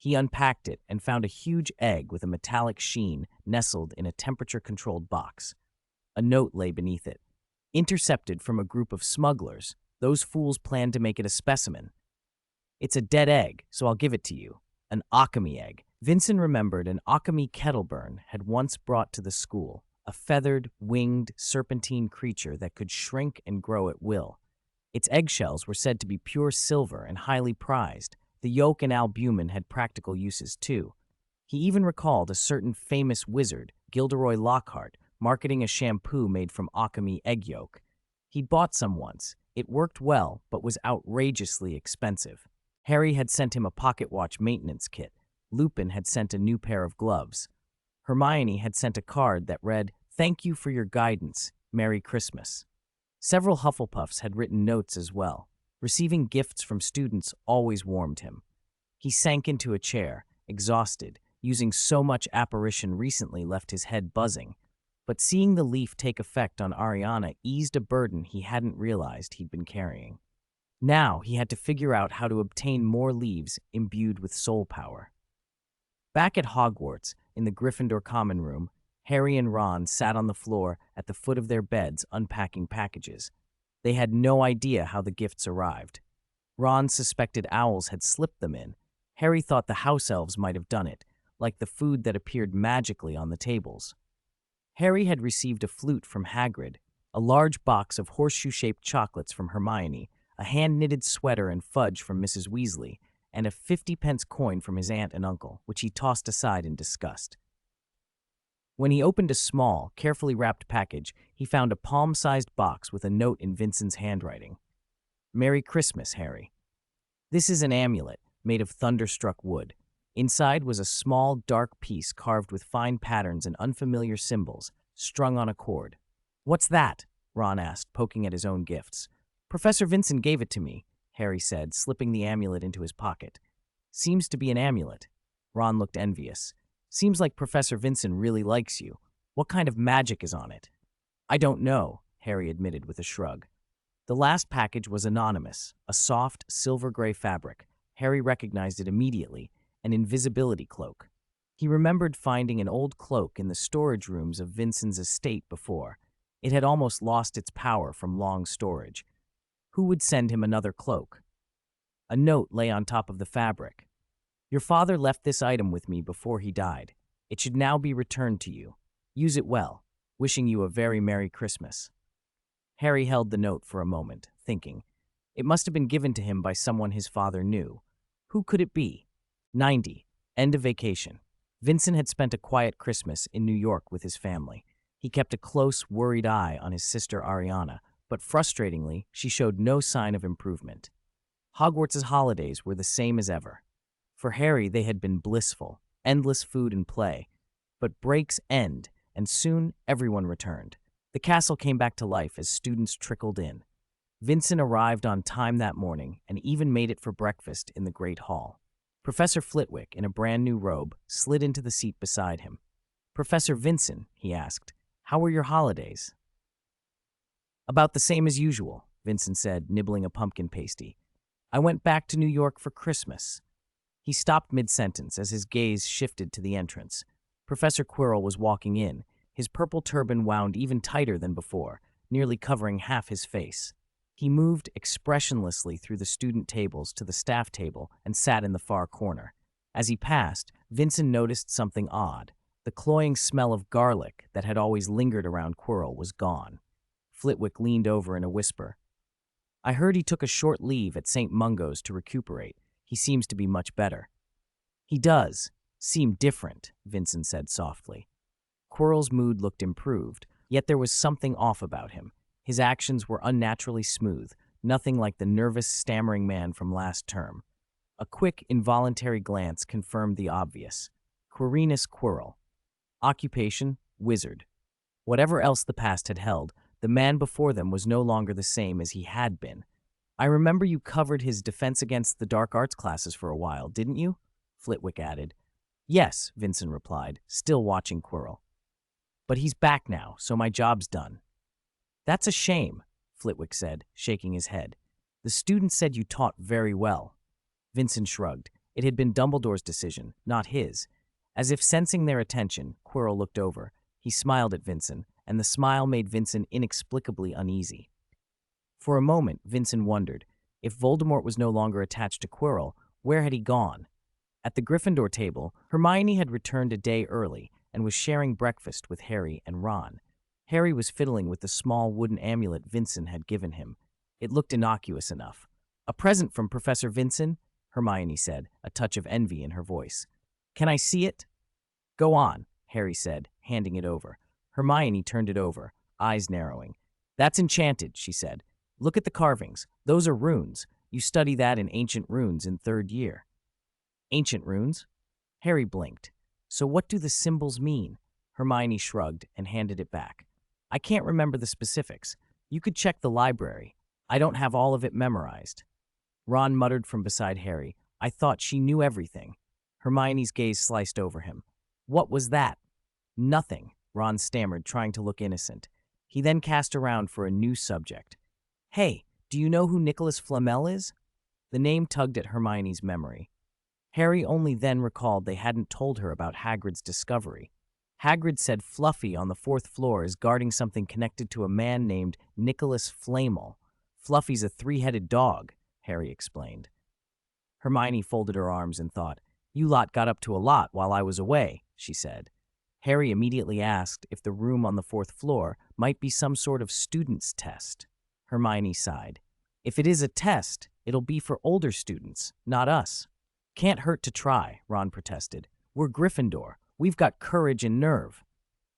S1: He unpacked it and found a huge egg with a metallic sheen nestled in a temperature-controlled box. A note lay beneath it. Intercepted from a group of smugglers, those fools planned to make it a specimen. It's a dead egg, so I'll give it to you. An Occamy egg. Vincent remembered an Occamy kettleburn had once brought to the school, a feathered, winged, serpentine creature that could shrink and grow at will. Its eggshells were said to be pure silver and highly prized. The yolk and albumen had practical uses too. He even recalled a certain famous wizard, Gilderoy Lockhart, marketing a shampoo made from Occamy egg yolk. He'd bought some once. It worked well, but was outrageously expensive. Harry had sent him a pocket watch maintenance kit. Lupin had sent a new pair of gloves. Hermione had sent a card that read, "Thank you for your guidance. Merry Christmas." Several Hufflepuffs had written notes as well. Receiving gifts from students always warmed him. He sank into a chair, exhausted. Using so much apparition recently left his head buzzing. But seeing the leaf take effect on Ariana eased a burden he hadn't realized he'd been carrying. Now he had to figure out how to obtain more leaves imbued with soul power. Back at Hogwarts, in the Gryffindor common room, Harry and Ron sat on the floor at the foot of their beds unpacking packages. They had no idea how the gifts arrived. Ron suspected owls had slipped them in. Harry thought the house elves might have done it, like the food that appeared magically on the tables. Harry had received a flute from Hagrid, a large box of horseshoe-shaped chocolates from Hermione, a hand-knitted sweater and fudge from Mrs. Weasley, and a 50-pence coin from his aunt and uncle, which he tossed aside in disgust. When he opened a small, carefully wrapped package, he found a palm-sized box with a note in Vincent's handwriting. "Merry Christmas, Harry. This is an amulet made of thunderstruck wood. Inside was a small, dark piece carved with fine patterns and unfamiliar symbols, strung on a cord." "What's that?" Ron asked, poking at his own gifts. "Professor Vincent gave it to me," Harry said, slipping the amulet into his pocket. "Seems to be an amulet." Ron looked envious. "Seems like Professor Vincent really likes you. What kind of magic is on it?" "I don't know," Harry admitted with a shrug. The last package was anonymous, a soft, silver-gray fabric. Harry recognized it immediately, an invisibility cloak. He remembered finding an old cloak in the storage rooms of Vincent's estate before. It had almost lost its power from long storage. Who would send him another cloak? A note lay on top of the fabric. "Your father left this item with me before he died. It should now be returned to you. Use it well. Wishing you a very Merry Christmas." Harry held the note for a moment, thinking. It must have been given to him by someone his father knew. Who could it be? 90. End of vacation. Vincent had spent a quiet Christmas in New York with his family. He kept a close, worried eye on his sister Ariana, but frustratingly, she showed no sign of improvement. Hogwarts' holidays were the same as ever. For Harry, they had been blissful, endless food and play. But breaks end, and soon everyone returned. The castle came back to life as students trickled in. Vincent arrived on time that morning and even made it for breakfast in the Great Hall. Professor Flitwick, in a brand new robe, slid into the seat beside him. "Professor Vincent," he asked, "how were your holidays?" "About the same as usual," Vincent said, nibbling a pumpkin pasty. "I went back to New York for Christmas." He stopped mid-sentence as his gaze shifted to the entrance. Professor Quirrell was walking in, his purple turban wound even tighter than before, nearly covering half his face. He moved expressionlessly through the student tables to the staff table and sat in the far corner. As he passed, Vincent noticed something odd. The cloying smell of garlic that had always lingered around Quirrell was gone. Flitwick leaned over in a whisper. "I heard he took a short leave at St. Mungo's to recuperate. He seems to be much better." "He does seem different," Vincent said softly. Quirrell's mood looked improved, yet there was something off about him. His actions were unnaturally smooth, nothing like the nervous, stammering man from last term. A quick, involuntary glance confirmed the obvious. Quirinus Quirrell. Occupation, wizard. Whatever else the past had held, the man before them was no longer the same as he had been. "I remember you covered his defense against the dark arts classes for a while, didn't you?" Flitwick added. "Yes," Vincent replied, still watching Quirrell. "But he's back now, so my job's done." "That's a shame," Flitwick said, shaking his head. "The students said you taught very well." Vincent shrugged. It had been Dumbledore's decision, not his. As if sensing their attention, Quirrell looked over. He smiled at Vincent, and the smile made Vincent inexplicably uneasy. For a moment, Vincent wondered, if Voldemort was no longer attached to Quirrell, where had he gone? At the Gryffindor table, Hermione had returned a day early and was sharing breakfast with Harry and Ron. Harry was fiddling with the small wooden amulet Vincent had given him. It looked innocuous enough. "A present from Professor Vincent?" Hermione said, a touch of envy in her voice. "Can I see it?" "Go on," Harry said, handing it over. Hermione turned it over, eyes narrowing. "That's enchanted," she said. "Look at the carvings. Those are runes. You study that in Ancient Runes in 3rd year." "Ancient runes?" Harry blinked. "So what do the symbols mean?" Hermione shrugged and handed it back. "I can't remember the specifics. You could check the library. I don't have all of it memorized." Ron muttered from beside Harry, "I thought she knew everything." Hermione's gaze sliced over him. "What was that?" "Nothing," Ron stammered, trying to look innocent. He then cast around for a new subject. "Hey, do you know who Nicholas Flamel is?" The name tugged at Hermione's memory. Harry only then recalled they hadn't told her about Hagrid's discovery. Hagrid said Fluffy on the 4th floor is guarding something connected to a man named Nicholas Flamel. "Fluffy's a 3-headed dog," Harry explained. Hermione folded her arms and thought, "You lot got up to a lot while I was away," she said. Harry immediately asked if the room on the 4th floor might be some sort of student's test. Hermione sighed. "If it is a test, it'll be for older students, not us." "Can't hurt to try," Ron protested. "We're Gryffindor. We've got courage and nerve."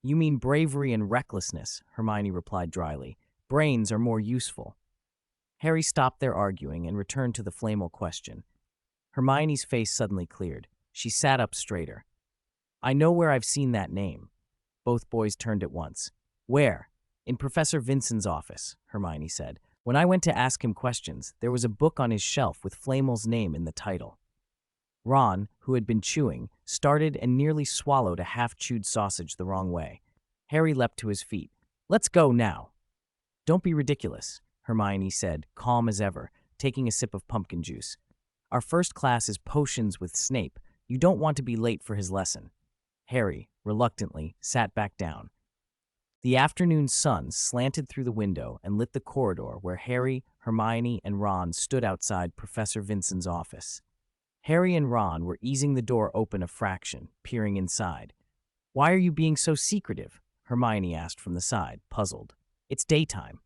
S1: "You mean bravery and recklessness," Hermione replied dryly. "Brains are more useful." Harry stopped their arguing and returned to the Flamel question. Hermione's face suddenly cleared. She sat up straighter. "I know where I've seen that name." Both boys turned at once. "Where?" "In Professor Vincent's office," Hermione said. "When I went to ask him questions, there was a book on his shelf with Flamel's name in the title." Ron, who had been chewing, started and nearly swallowed a half-chewed sausage the wrong way. Harry leapt to his feet. "Let's go now." "Don't be ridiculous," Hermione said, calm as ever, taking a sip of pumpkin juice. "Our first class is potions with Snape. You don't want to be late for his lesson." Harry, reluctantly, sat back down. The afternoon sun slanted through the window and lit the corridor where Harry, Hermione, and Ron stood outside Professor Vincent's office. Harry and Ron were easing the door open a fraction, peering inside. "Why are you being so secretive?" Hermione asked from the side, puzzled. "It's daytime."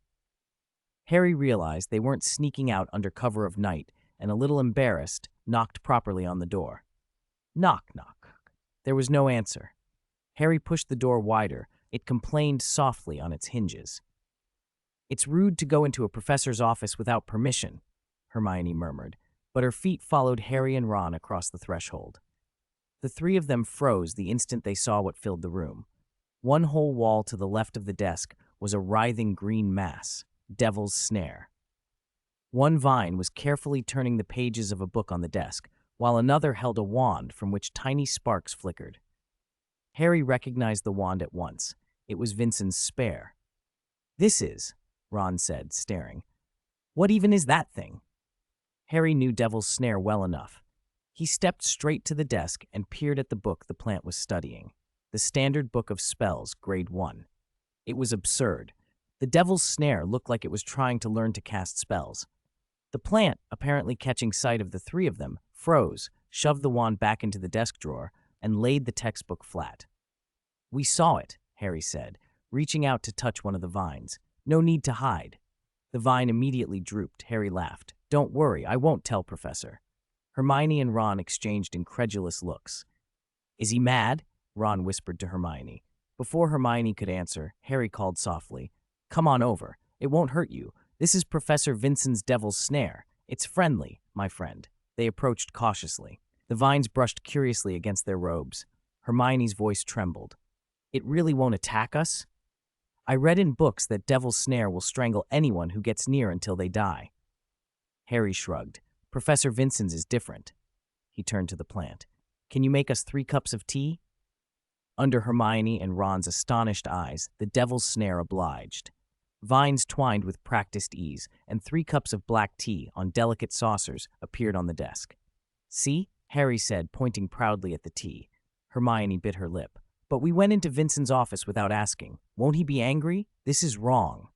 S1: Harry realized they weren't sneaking out under cover of night and, a little embarrassed, knocked properly on the door. Knock, knock. There was no answer. Harry pushed the door wider. It complained softly on its hinges. "It's rude to go into a professor's office without permission," Hermione murmured, but her feet followed Harry and Ron across the threshold. The three of them froze the instant they saw what filled the room. One whole wall to the left of the desk was a writhing green mass, Devil's Snare. One vine was carefully turning the pages of a book on the desk, while another held a wand from which tiny sparks flickered. Harry recognized the wand at once. It was Vincent's spare. "This is," Ron said, staring. "What even is that thing?" Harry knew Devil's Snare well enough. He stepped straight to the desk and peered at the book the plant was studying, the Standard Book of Spells, Grade 1. It was absurd. The Devil's Snare looked like it was trying to learn to cast spells. The plant, apparently catching sight of the three of them, froze, shoved the wand back into the desk drawer, and laid the textbook flat. "We saw it," Harry said, reaching out to touch one of the vines. "No need to hide." The vine immediately drooped. Harry laughed. "Don't worry, I won't tell Professor." Hermione and Ron exchanged incredulous looks. "Is he mad?" Ron whispered to Hermione. Before Hermione could answer, Harry called softly, "Come on over. It won't hurt you. This is Professor Vincent's Devil's Snare. It's friendly, my friend." They approached cautiously. The vines brushed curiously against their robes. Hermione's voice trembled. "It really won't attack us?" "I read in books that Devil's Snare will strangle anyone who gets near until they die." Harry shrugged. "Professor Vincent's is different." He turned to the plant. "Can you make us 3 cups of tea?" Under Hermione and Ron's astonished eyes, the Devil's Snare obliged. Vines twined with practiced ease, and 3 cups of black tea on delicate saucers appeared on the desk. "See?" Harry said, pointing proudly at the tea. Hermione bit her lip. But we went into Vincent's office without asking. Won't he be angry? This is wrong.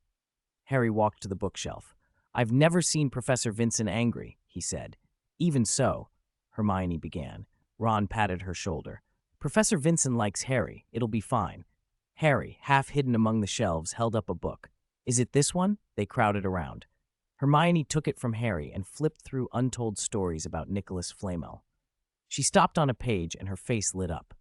S1: Harry walked to the bookshelf. I've never seen Professor Vincent angry, he said. Even so, Hermione began. Ron patted her shoulder. Professor Vincent likes Harry. It'll be fine. Harry, half hidden among the shelves, held up a book. Is it this one? They crowded around. Hermione took it from Harry and flipped through untold stories about Nicholas Flamel. She stopped on a page and her face lit up.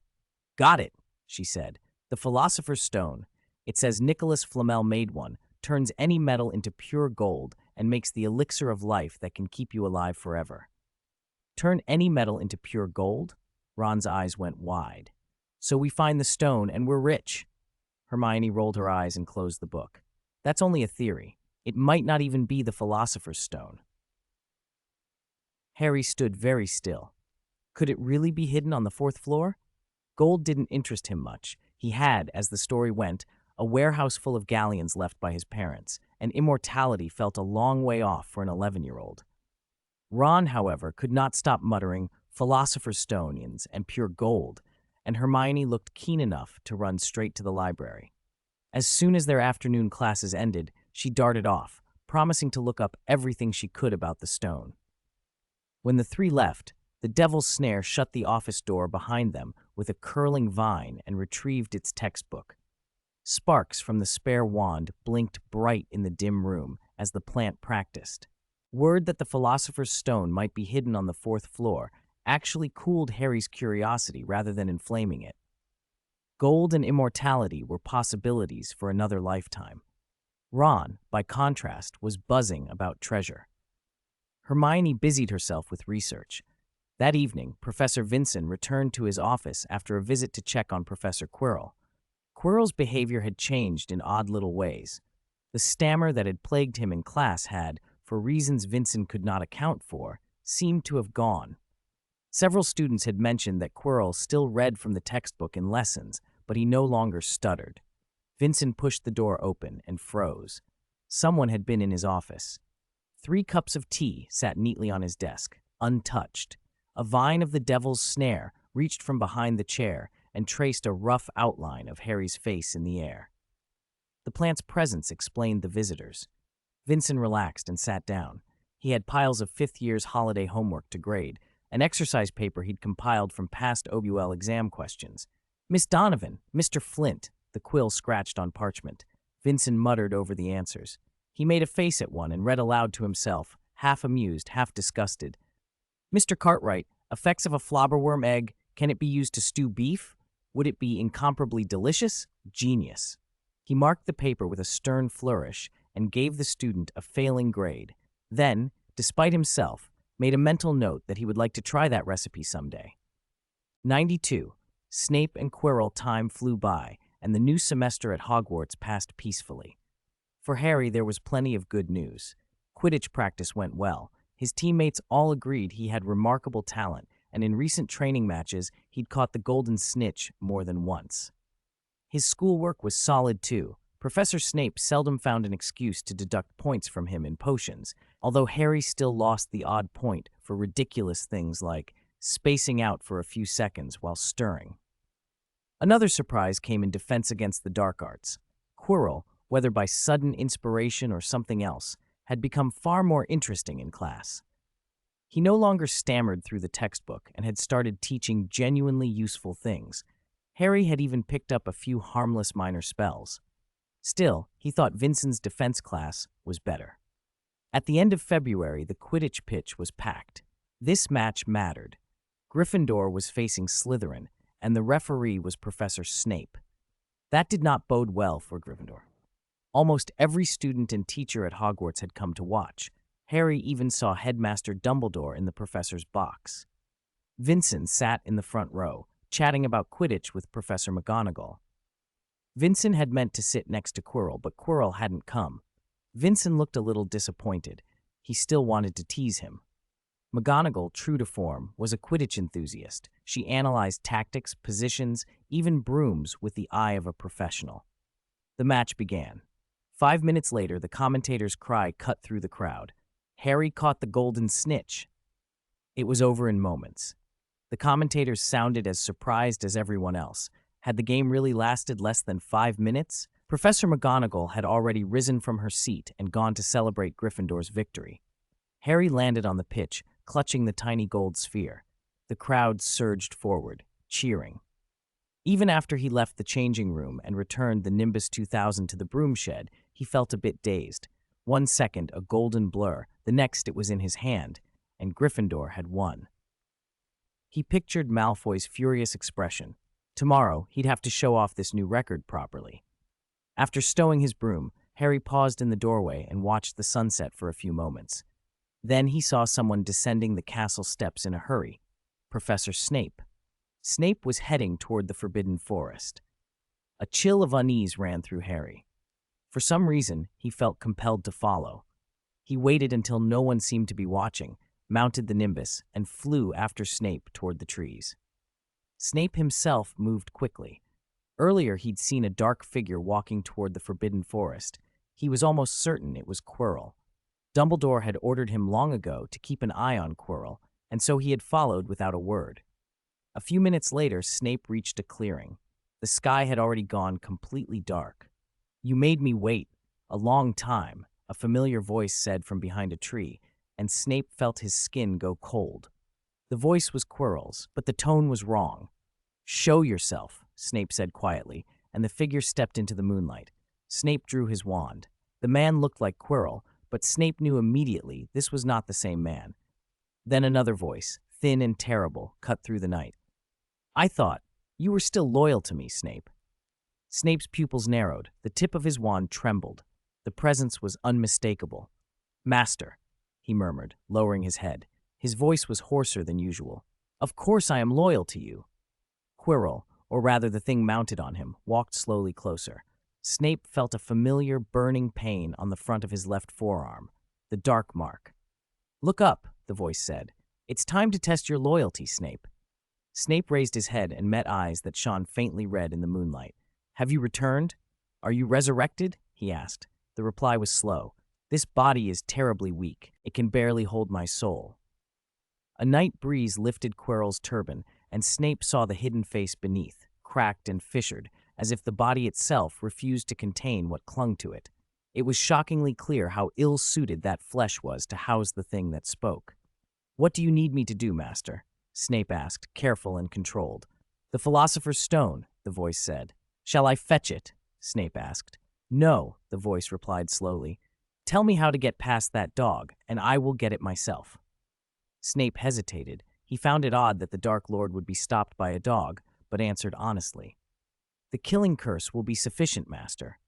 S1: Got it, she said. The Philosopher's Stone. It says Nicholas Flamel made one, turns any metal into pure gold, and makes the elixir of life that can keep you alive forever. Turn any metal into pure gold? Ron's eyes went wide. So we find the stone and we're rich. Hermione rolled her eyes and closed the book. That's only a theory. It might not even be the Philosopher's Stone. Harry stood very still. Could it really be hidden on the 4th floor? Gold didn't interest him much. He had, as the story went, a warehouse full of galleons left by his parents, and immortality felt a long way off for an 11-year-old. Ron, however, could not stop muttering Philosopher's Stonians and pure gold, and Hermione looked keen enough to run straight to the library. As soon as their afternoon classes ended, she darted off, promising to look up everything she could about the stone. When the three left, the Devil's Snare shut the office door behind them with a curling vine and retrieved its textbook. Sparks from the spare wand blinked bright in the dim room as the plant practiced. Word that the Philosopher's Stone might be hidden on the 4th floor actually cooled Harry's curiosity rather than inflaming it. Gold and immortality were possibilities for another lifetime. Ron, by contrast, was buzzing about treasure. Hermione busied herself with research. That evening, Professor Vincent returned to his office after a visit to check on Professor Quirrell. Quirrell's behavior had changed in odd little ways. The stammer that had plagued him in class had, for reasons Vincent could not account for, seemed to have gone. Several students had mentioned that Quirrell still read from the textbook in lessons, but he no longer stuttered. Vincent pushed the door open and froze. Someone had been in his office. 3 cups of tea sat neatly on his desk, untouched. A vine of the Devil's Snare reached from behind the chair and traced a rough outline of Harry's face in the air. The plant's presence explained the visitors. Vincent relaxed and sat down. He had piles of 5th year's holiday homework to grade, an exercise paper he'd compiled from past OUL exam questions. Miss Donovan, Mr. Flint, the quill scratched on parchment. Vincent muttered over the answers. He made a face at one and read aloud to himself, half amused, half disgusted. Mr. Cartwright, effects of a flobberworm egg, can it be used to stew beef? Would it be incomparably delicious? Genius. He marked the paper with a stern flourish and gave the student a failing grade. Then, despite himself, made a mental note that he would like to try that recipe someday. 92. Snape and Quirrell time flew by, and the new semester at Hogwarts passed peacefully. For Harry, there was plenty of good news. Quidditch practice went well. His teammates all agreed he had remarkable talent, and in recent training matches, he'd caught the golden snitch more than once. His schoolwork was solid too. Professor Snape seldom found an excuse to deduct points from him in potions, although Harry still lost the odd point for ridiculous things like spacing out for a few seconds while stirring. Another surprise came in defense against the dark arts. Quirrell, whether by sudden inspiration or something else, had become far more interesting in class. He no longer stammered through the textbook and had started teaching genuinely useful things. Harry had even picked up a few harmless minor spells. Still, he thought Vincent's defense class was better. At the end of February, the Quidditch pitch was packed. This match mattered. Gryffindor was facing Slytherin, and the referee was Professor Snape. That did not bode well for Gryffindor. Almost every student and teacher at Hogwarts had come to watch. Harry even saw Headmaster Dumbledore in the professor's box. Vincent sat in the front row, chatting about Quidditch with Professor McGonagall. Vincent had meant to sit next to Quirrell, but Quirrell hadn't come. Vincent looked a little disappointed. He still wanted to tease him. McGonagall, true to form, was a Quidditch enthusiast. She analyzed tactics, positions, even brooms with the eye of a professional. The match began. 5 minutes later, the commentator's cry cut through the crowd. Harry caught the golden snitch. It was over in moments. The commentators sounded as surprised as everyone else. Had the game really lasted less than 5 minutes? Professor McGonagall had already risen from her seat and gone to celebrate Gryffindor's victory. Harry landed on the pitch, clutching the tiny gold sphere. The crowd surged forward, cheering. Even after he left the changing room and returned the Nimbus 2000 to the broom shed, he felt a bit dazed. 1 second, a golden blur, the next it was in his hand, and Gryffindor had won. He pictured Malfoy's furious expression. Tomorrow, he'd have to show off this new record properly. After stowing his broom, Harry paused in the doorway and watched the sunset for a few moments. Then he saw someone descending the castle steps in a hurry. Professor Snape. Snape was heading toward the Forbidden Forest. A chill of unease ran through Harry. For some reason, he felt compelled to follow. He waited until no one seemed to be watching, mounted the Nimbus, and flew after Snape toward the trees. Snape himself moved quickly. Earlier, he'd seen a dark figure walking toward the Forbidden Forest. He was almost certain it was Quirrell. Dumbledore had ordered him long ago to keep an eye on Quirrell, and so he had followed without a word. A few minutes later, Snape reached a clearing. The sky had already gone completely dark. "You made me wait a long time," a familiar voice said from behind a tree, and Snape felt his skin go cold. The voice was Quirrell's, but the tone was wrong. "Show yourself," Snape said quietly, and the figure stepped into the moonlight. Snape drew his wand. The man looked like Quirrell, but Snape knew immediately this was not the same man. Then another voice, thin and terrible, cut through the night. "I thought you were still loyal to me, Snape." Snape's pupils narrowed. The tip of his wand trembled. The presence was unmistakable. "Master," he murmured, lowering his head. His voice was hoarser than usual. "Of course I am loyal to you." Quirrell, or rather the thing mounted on him, walked slowly closer. Snape felt a familiar, burning pain on the front of his left forearm, the dark mark. "Look up," the voice said. "It's time to test your loyalty, Snape." Snape raised his head and met eyes that shone faintly red in the moonlight. "Have you returned? Are you resurrected?" he asked. The reply was slow. "This body is terribly weak. It can barely hold my soul." A night breeze lifted Quirrell's turban, and Snape saw the hidden face beneath, cracked and fissured, as if the body itself refused to contain what clung to it. It was shockingly clear how ill-suited that flesh was to house the thing that spoke. "What do you need me to do, Master?" Snape asked, careful and controlled. "The Philosopher's Stone," the voice said. "Shall I fetch it?" Snape asked. "No," the voice replied slowly. "Tell me how to get past that dog, and I will get it myself." Snape hesitated. He found it odd that the Dark Lord would be stopped by a dog, but answered honestly. "The killing curse will be sufficient, Master."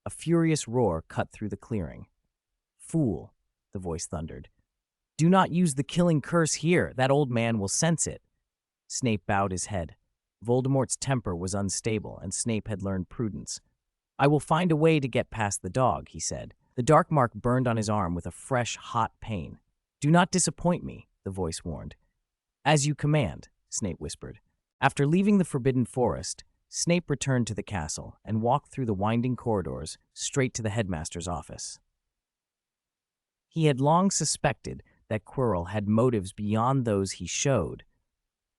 S1: A furious roar cut through the clearing. "Fool," the voice thundered. "Do not use the killing curse here. That old man will sense it." Snape bowed his head. Voldemort's temper was unstable, and Snape had learned prudence. "I will find a way to get past the dog," he said. The dark mark burned on his arm with a fresh, hot pain. "Do not disappoint me," the voice warned. "As you command," Snape whispered. After leaving the Forbidden Forest, Snape returned to the castle and walked through the winding corridors straight to the headmaster's office. He had long suspected that Quirrell had motives beyond those he showed,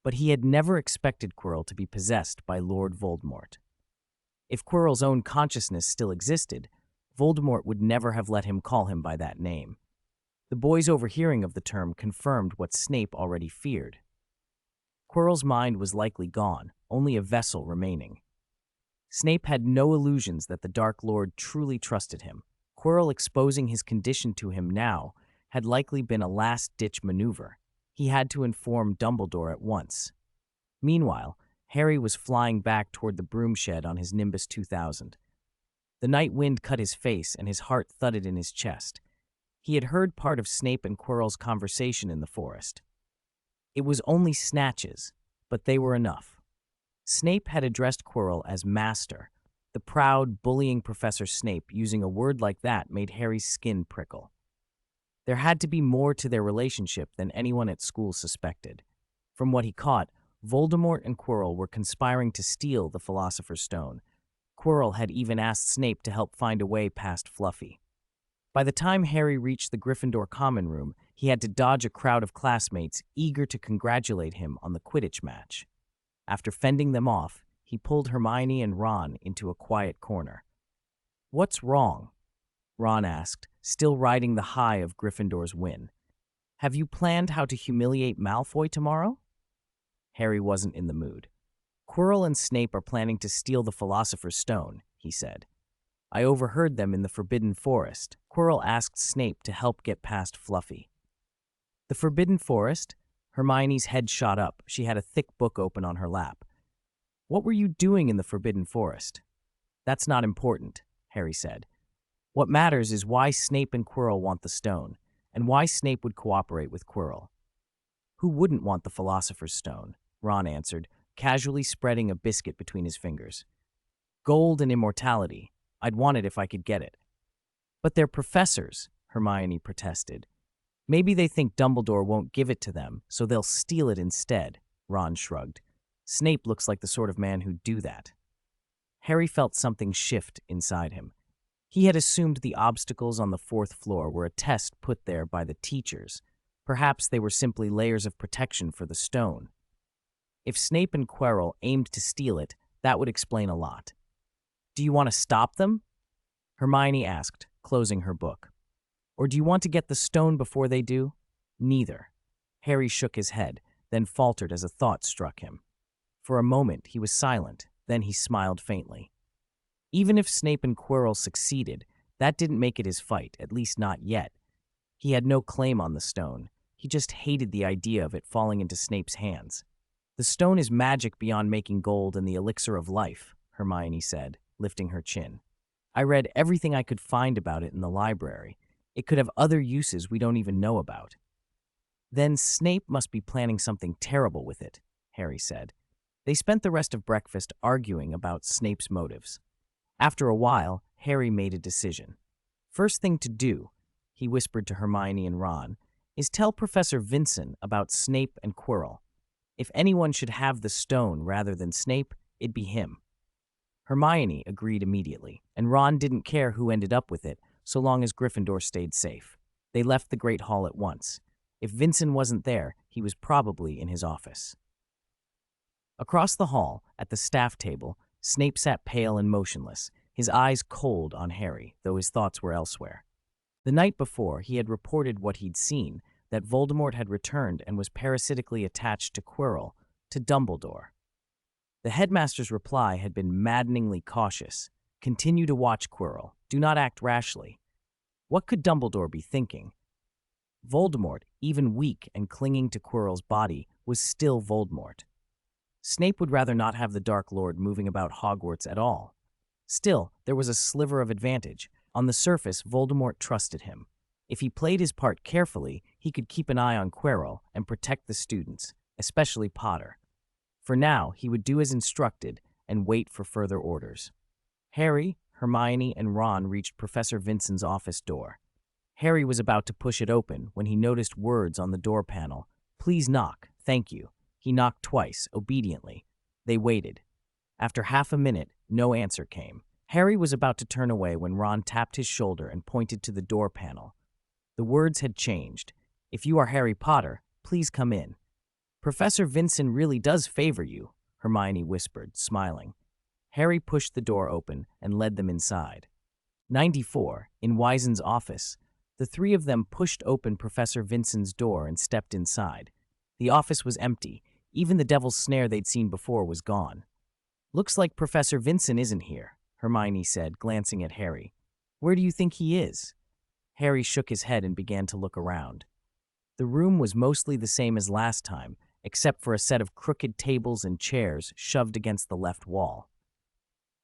S1: but he had never expected Quirrell to be possessed by Lord Voldemort. If Quirrell's own consciousness still existed, Voldemort would never have let him call him by that name. The boy's overhearing of the term confirmed what Snape already feared. Quirrell's mind was likely gone, only a vessel remaining. Snape had no illusions that the Dark Lord truly trusted him. Quirrell exposing his condition to him now had likely been a last-ditch maneuver. He had to inform Dumbledore at once. Meanwhile, Harry was flying back toward the broom shed on his Nimbus 2000. The night wind cut his face and his heart thudded in his chest. He had heard part of Snape and Quirrell's conversation in the forest. It was only snatches, but they were enough. Snape had addressed Quirrell as Master. The proud, bullying Professor Snape using a word like that made Harry's skin prickle. There had to be more to their relationship than anyone at school suspected. From what he caught, Voldemort and Quirrell were conspiring to steal the Philosopher's Stone. Quirrell had even asked Snape to help find a way past Fluffy. By the time Harry reached the Gryffindor common room, He had to dodge a crowd of classmates eager to congratulate him on the Quidditch match. After fending them off, he pulled Hermione and Ron into a quiet corner. "What's wrong?" Ron asked, still riding the high of Gryffindor's win. "Have you planned how to humiliate Malfoy tomorrow?" Harry wasn't in the mood. "Quirrell and Snape are planning to steal the Philosopher's Stone," he said. "I overheard them in the Forbidden Forest." Quirrell asked Snape to help get past Fluffy. "The Forbidden Forest?" Hermione's head shot up. She had a thick book open on her lap. "What were you doing in the Forbidden Forest?" "That's not important," Harry said. "What matters is why Snape and Quirrell want the stone, and why Snape would cooperate with Quirrell." "Who wouldn't want the Philosopher's Stone?" Ron answered, casually spreading a biscuit between his fingers. "Gold and immortality. I'd want it if I could get it." "But they're professors," Hermione protested. "Maybe they think Dumbledore won't give it to them, so they'll steal it instead," Ron shrugged. "Snape looks like the sort of man who'd do that." Harry felt something shift inside him. He had assumed the obstacles on the fourth floor were a test put there by the teachers. Perhaps they were simply layers of protection for the stone. If Snape and Quirrell aimed to steal it, that would explain a lot. "Do you want to stop them?" Hermione asked, closing her book. "Or do you want to get the stone before they do?" "Neither." Harry shook his head, then faltered as a thought struck him. For a moment, he was silent, then he smiled faintly. Even if Snape and Quirrell succeeded, that didn't make it his fight, at least not yet. He had no claim on the stone. He just hated the idea of it falling into Snape's hands. "The stone is magic beyond making gold and the elixir of life," Hermione said, lifting her chin. "I read everything I could find about it in the library. It could have other uses we don't even know about." "Then Snape must be planning something terrible with it," Harry said. They spent the rest of breakfast arguing about Snape's motives. After a while, Harry made a decision. "First thing to do," he whispered to Hermione and Ron, "is tell Professor Vincent about Snape and Quirrell. If anyone should have the stone rather than Snape, it'd be him." Hermione agreed immediately, and Ron didn't care who ended up with it, so long as Gryffindor stayed safe. They left the Great Hall at once. If Vincent wasn't there, he was probably in his office. Across the hall, at the staff table, Snape sat pale and motionless, his eyes cold on Harry, though his thoughts were elsewhere. The night before, he had reported what he'd seen, that Voldemort had returned and was parasitically attached to Quirrell, to Dumbledore. The headmaster's reply had been maddeningly cautious. "Continue to watch Quirrell. Do not act rashly." What could Dumbledore be thinking? Voldemort, even weak and clinging to Quirrell's body, was still Voldemort. Snape would rather not have the Dark Lord moving about Hogwarts at all. Still, there was a sliver of advantage. On the surface, Voldemort trusted him. If he played his part carefully, he could keep an eye on Quirrell and protect the students, especially Potter. For now, he would do as instructed and wait for further orders. Harry, Hermione, and Ron reached Professor Vincent's office door. Harry was about to push it open when he noticed words on the door panel. "Please knock, thank you." He knocked twice, obediently. They waited. After half a minute, no answer came. Harry was about to turn away when Ron tapped his shoulder and pointed to the door panel. The words had changed. "If you are Harry Potter, please come in." "Professor Vincent really does favor you," Hermione whispered, smiling. Harry pushed the door open and led them inside. 94, in Wisen's office. The three of them pushed open Professor Vincent's door and stepped inside. The office was empty. Even the devil's snare they'd seen before was gone. "Looks like Professor Vincent isn't here," Hermione said, glancing at Harry. "Where do you think he is?" Harry shook his head and began to look around. The room was mostly the same as last time, except for a set of crooked tables and chairs shoved against the left wall.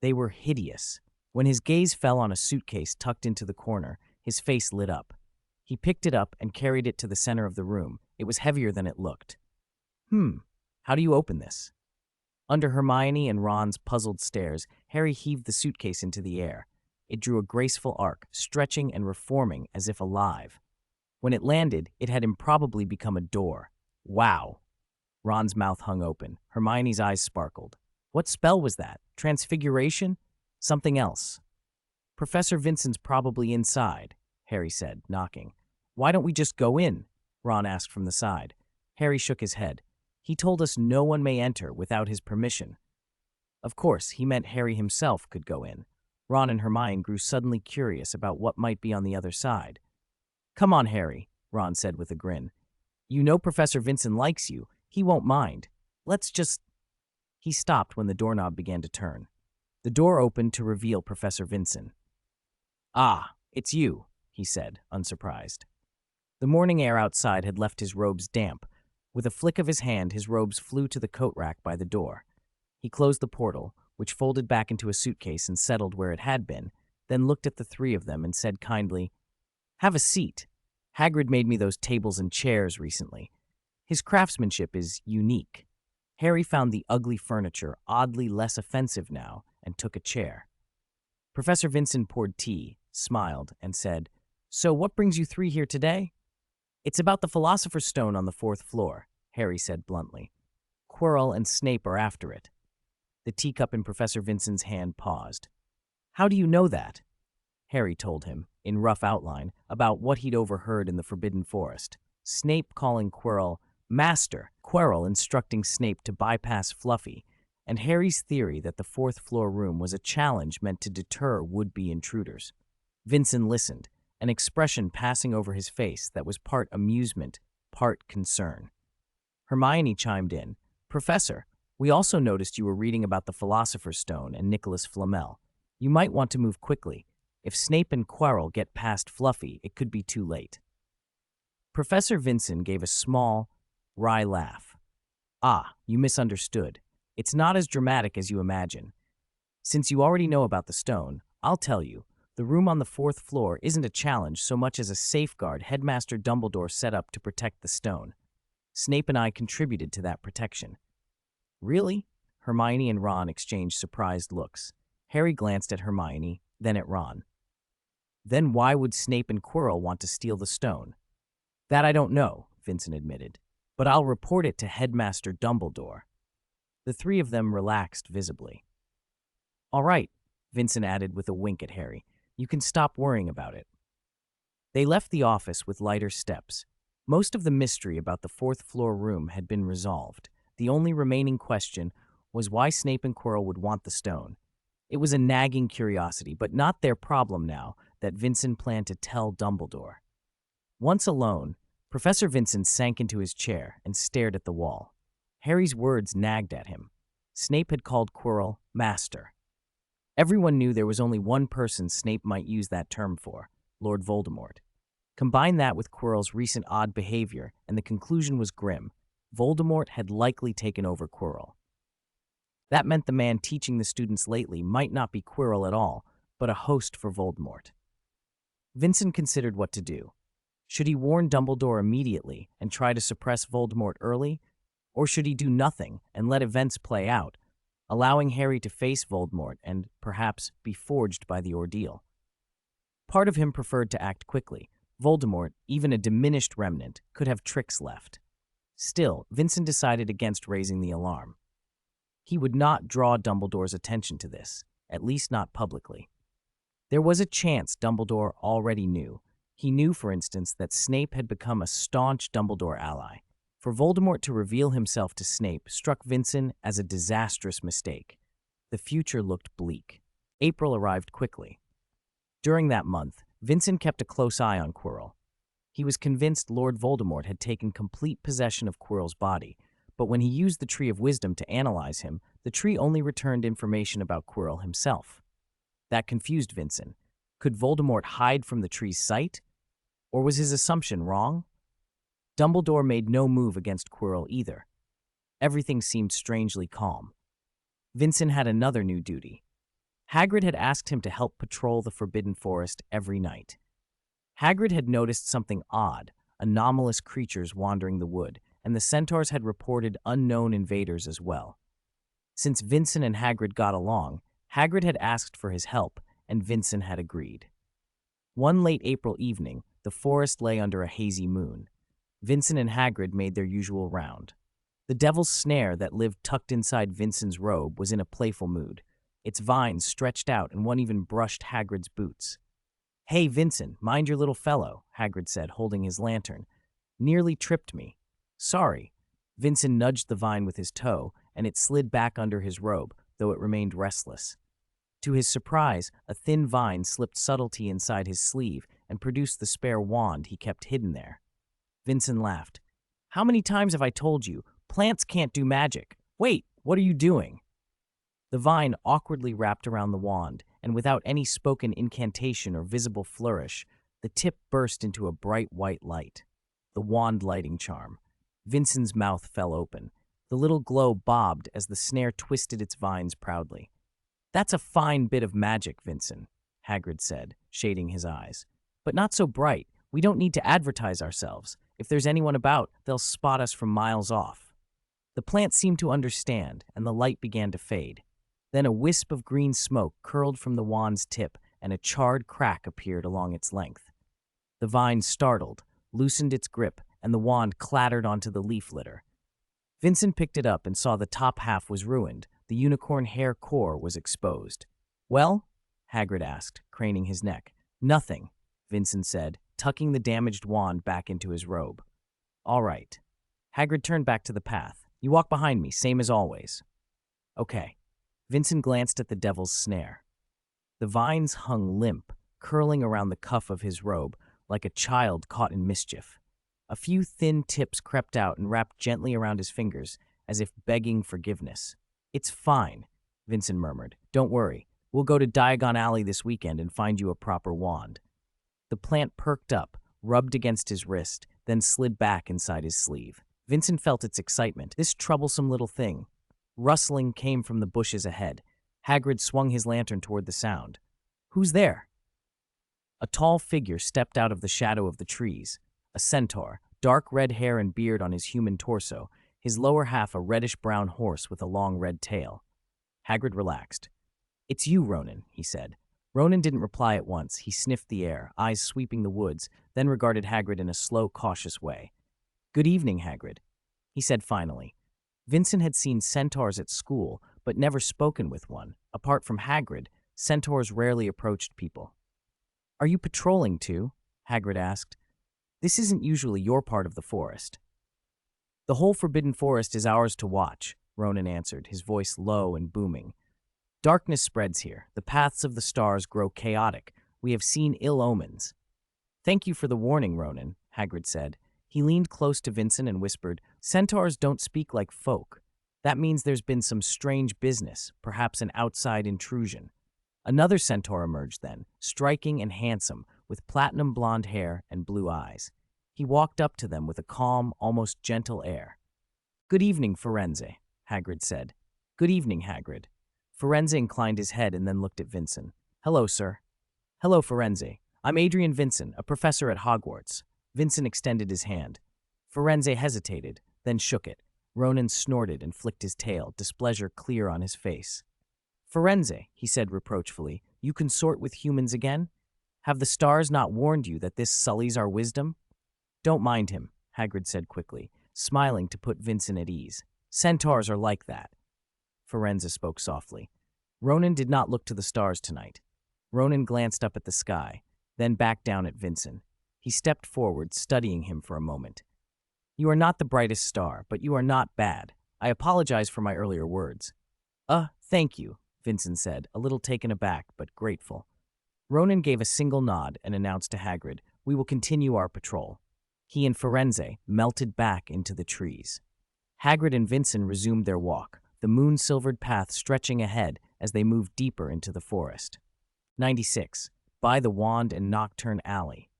S1: They were hideous. When his gaze fell on a suitcase tucked into the corner, his face lit up. He picked it up and carried it to the center of the room. It was heavier than it looked. How do you open this?" Under Hermione and Ron's puzzled stares, Harry heaved the suitcase into the air. It drew a graceful arc, stretching and reforming as if alive. When it landed, it had improbably become a door. "Wow!" Ron's mouth hung open. Hermione's eyes sparkled. "What spell was that? Transfiguration? Something else." "Professor Vincent's probably inside," Harry said, knocking. "Why don't we just go in?" Ron asked from the side. Harry shook his head. He told us no one may enter without his permission. Of course, he meant Harry himself could go in. Ron and Hermione grew suddenly curious about what might be on the other side. Come on, Harry, Ron said with a grin. You know Professor Vincent likes you. He won't mind. Let's just… He stopped when the doorknob began to turn. The door opened to reveal Professor Vincent. Ah, it's you, he said, unsurprised. The morning air outside had left his robes damp. With a flick of his hand, his robes flew to the coat rack by the door. He closed the portal, which folded back into a suitcase and settled where it had been, then looked at the three of them and said kindly, Have a seat. Hagrid made me those tables and chairs recently. His craftsmanship is unique. Harry found the ugly furniture oddly less offensive now and took a chair. Professor Vincent poured tea, smiled, and said, So what brings you three here today? It's about the Philosopher's Stone on the 4th floor, Harry said bluntly. Quirrell and Snape are after it. The teacup in Professor Vincent's hand paused. How do you know that? Harry told him, in rough outline, about what he'd overheard in the Forbidden Forest. Snape calling Quirrell Master, Quirrell instructing Snape to bypass Fluffy, and Harry's theory that the 4th floor room was a challenge meant to deter would-be intruders. Vincent listened, an expression passing over his face that was part amusement, part concern. Hermione chimed in, Professor, we also noticed you were reading about the Philosopher's Stone and Nicholas Flamel. You might want to move quickly. If Snape and Quirrell get past Fluffy, it could be too late. Professor Vincent gave a small, wry laugh. Ah, you misunderstood. It's not as dramatic as you imagine. Since you already know about the stone, I'll tell you, the room on the 4th floor isn't a challenge so much as a safeguard Headmaster Dumbledore set up to protect the stone. Snape and I contributed to that protection. Really? Hermione and Ron exchanged surprised looks. Harry glanced at Hermione, then at Ron. Then why would Snape and Quirrell want to steal the stone? That I don't know, Vincent admitted, but I'll report it to Headmaster Dumbledore. The three of them relaxed visibly. All right, Vincent added with a wink at Harry. You can stop worrying about it. They left the office with lighter steps. Most of the mystery about the 4th floor room had been resolved. The only remaining question was why Snape and Quirrell would want the stone. It was a nagging curiosity, but not their problem now that Vincent planned to tell Dumbledore. Once alone, Professor Vincent sank into his chair and stared at the wall. Harry's words nagged at him. Snape had called Quirrell Master. Everyone knew there was only one person Snape might use that term for, Lord Voldemort. Combine that with Quirrell's recent odd behavior, and the conclusion was grim. Voldemort had likely taken over Quirrell. That meant the man teaching the students lately might not be Quirrell at all, but a host for Voldemort. Vincent considered what to do. Should he warn Dumbledore immediately and try to suppress Voldemort early, or should he do nothing and let events play out, allowing Harry to face Voldemort and, perhaps, be forged by the ordeal? Part of him preferred to act quickly. Voldemort, even a diminished remnant, could have tricks left. Still, Vincent decided against raising the alarm. He would not draw Dumbledore's attention to this, at least not publicly. There was a chance Dumbledore already knew. He knew, for instance, that Snape had become a staunch Dumbledore ally. For Voldemort to reveal himself to Snape struck Vincent as a disastrous mistake. The future looked bleak. April arrived quickly. During that month, Vincent kept a close eye on Quirrell. He was convinced Lord Voldemort had taken complete possession of Quirrell's body, but when he used the Tree of Wisdom to analyze him, the tree only returned information about Quirrell himself. That confused Vincent. Could Voldemort hide from the tree's sight? Or was his assumption wrong? Dumbledore made no move against Quirrell either. Everything seemed strangely calm. Vincent had another new duty. Hagrid had asked him to help patrol the Forbidden Forest every night. Hagrid had noticed something odd, anomalous creatures wandering the wood, and the centaurs had reported unknown invaders as well. Since Vincent and Hagrid got along, Hagrid had asked for his help, and Vincent had agreed. One late April evening, the forest lay under a hazy moon. Vincent and Hagrid made their usual round. The devil's snare that lived tucked inside Vincent's robe was in a playful mood. Its vines stretched out and one even brushed Hagrid's boots. "Hey, Vincent, mind your little fellow," Hagrid said, holding his lantern. Nearly tripped me. Sorry. Vincent nudged the vine with his toe, and it slid back under his robe, though it remained restless. To his surprise, a thin vine slipped subtlety inside his sleeve and produced the spare wand he kept hidden there. Vincent laughed. How many times have I told you, plants can't do magic? Wait, what are you doing? The vine awkwardly wrapped around the wand, and without any spoken incantation or visible flourish, the tip burst into a bright white light. The wand lighting charm. Vincent's mouth fell open. The little glow bobbed as the snare twisted its vines proudly. That's a fine bit of magic, Vincent, Hagrid said, shading his eyes. But not so bright. We don't need to advertise ourselves. If there's anyone about, they'll spot us from miles off. The plant seemed to understand, and the light began to fade. Then a wisp of green smoke curled from the wand's tip, and a charred crack appeared along its length. The vine startled, loosened its grip, and the wand clattered onto the leaf litter. Vincent picked it up and saw the top half was ruined. The unicorn hair core was exposed. Well? Hagrid asked, craning his neck. Nothing, Vincent said, tucking the damaged wand back into his robe. All right. Hagrid turned back to the path. You walk behind me, same as always. Okay. Vincent glanced at the devil's snare. The vines hung limp, curling around the cuff of his robe like a child caught in mischief. A few thin tips crept out and wrapped gently around his fingers, as if begging forgiveness. It's fine, Vincent murmured. Don't worry. We'll go to Diagon Alley this weekend and find you a proper wand. The plant perked up, rubbed against his wrist, then slid back inside his sleeve. Vincent felt its excitement. This troublesome little thing. Rustling came from the bushes ahead. Hagrid swung his lantern toward the sound. Who's there? A tall figure stepped out of the shadow of the trees. A centaur, dark red hair and beard on his human torso, his lower half a reddish-brown horse with a long red tail. Hagrid relaxed. It's you, Ronan, he said. Ronan didn't reply at once. He sniffed the air, eyes sweeping the woods, then regarded Hagrid in a slow, cautious way. Good evening, Hagrid, he said finally. Vincent had seen centaurs at school, but never spoken with one. Apart from Hagrid, centaurs rarely approached people. Are you patrolling too? Hagrid asked. This isn't usually your part of the forest. The whole Forbidden Forest is ours to watch, Ronan answered, his voice low and booming. Darkness spreads here. The paths of the stars grow chaotic. We have seen ill omens. Thank you for the warning, Ronan, Hagrid said. He leaned close to Vincent and whispered, Centaurs don't speak like folk. That means there's been some strange business, perhaps an outside intrusion. Another centaur emerged then, striking and handsome, with platinum blonde hair and blue eyes. He walked up to them with a calm, almost gentle air. Good evening, Firenze, Hagrid said. Good evening, Hagrid. Firenze inclined his head and then looked at Vincent. Hello, sir. Hello, Firenze. I'm Adrian Wisen, a professor at Hogwarts. Vincent extended his hand. Firenze hesitated, then shook it. Ronan snorted and flicked his tail, displeasure clear on his face. Firenze, he said reproachfully, you consort with humans again? Have the stars not warned you that this sullies our wisdom? Don't mind him, Hagrid said quickly, smiling to put Vincent at ease. Centaurs are like that. Firenze spoke softly. Ronan did not look to the stars tonight. Ronan glanced up at the sky, then back down at Vincent. He stepped forward, studying him for a moment. You are not the brightest star, but you are not bad. I apologize for my earlier words. Thank you, Vincent said, a little taken aback, but grateful. Ronan gave a single nod and announced to Hagrid, we will continue our patrol. He and Firenze melted back into the trees. Hagrid and Vincent resumed their walk, the moon-silvered path stretching ahead as they moved deeper into the forest. 96. By the Wand and Nocturne Alley.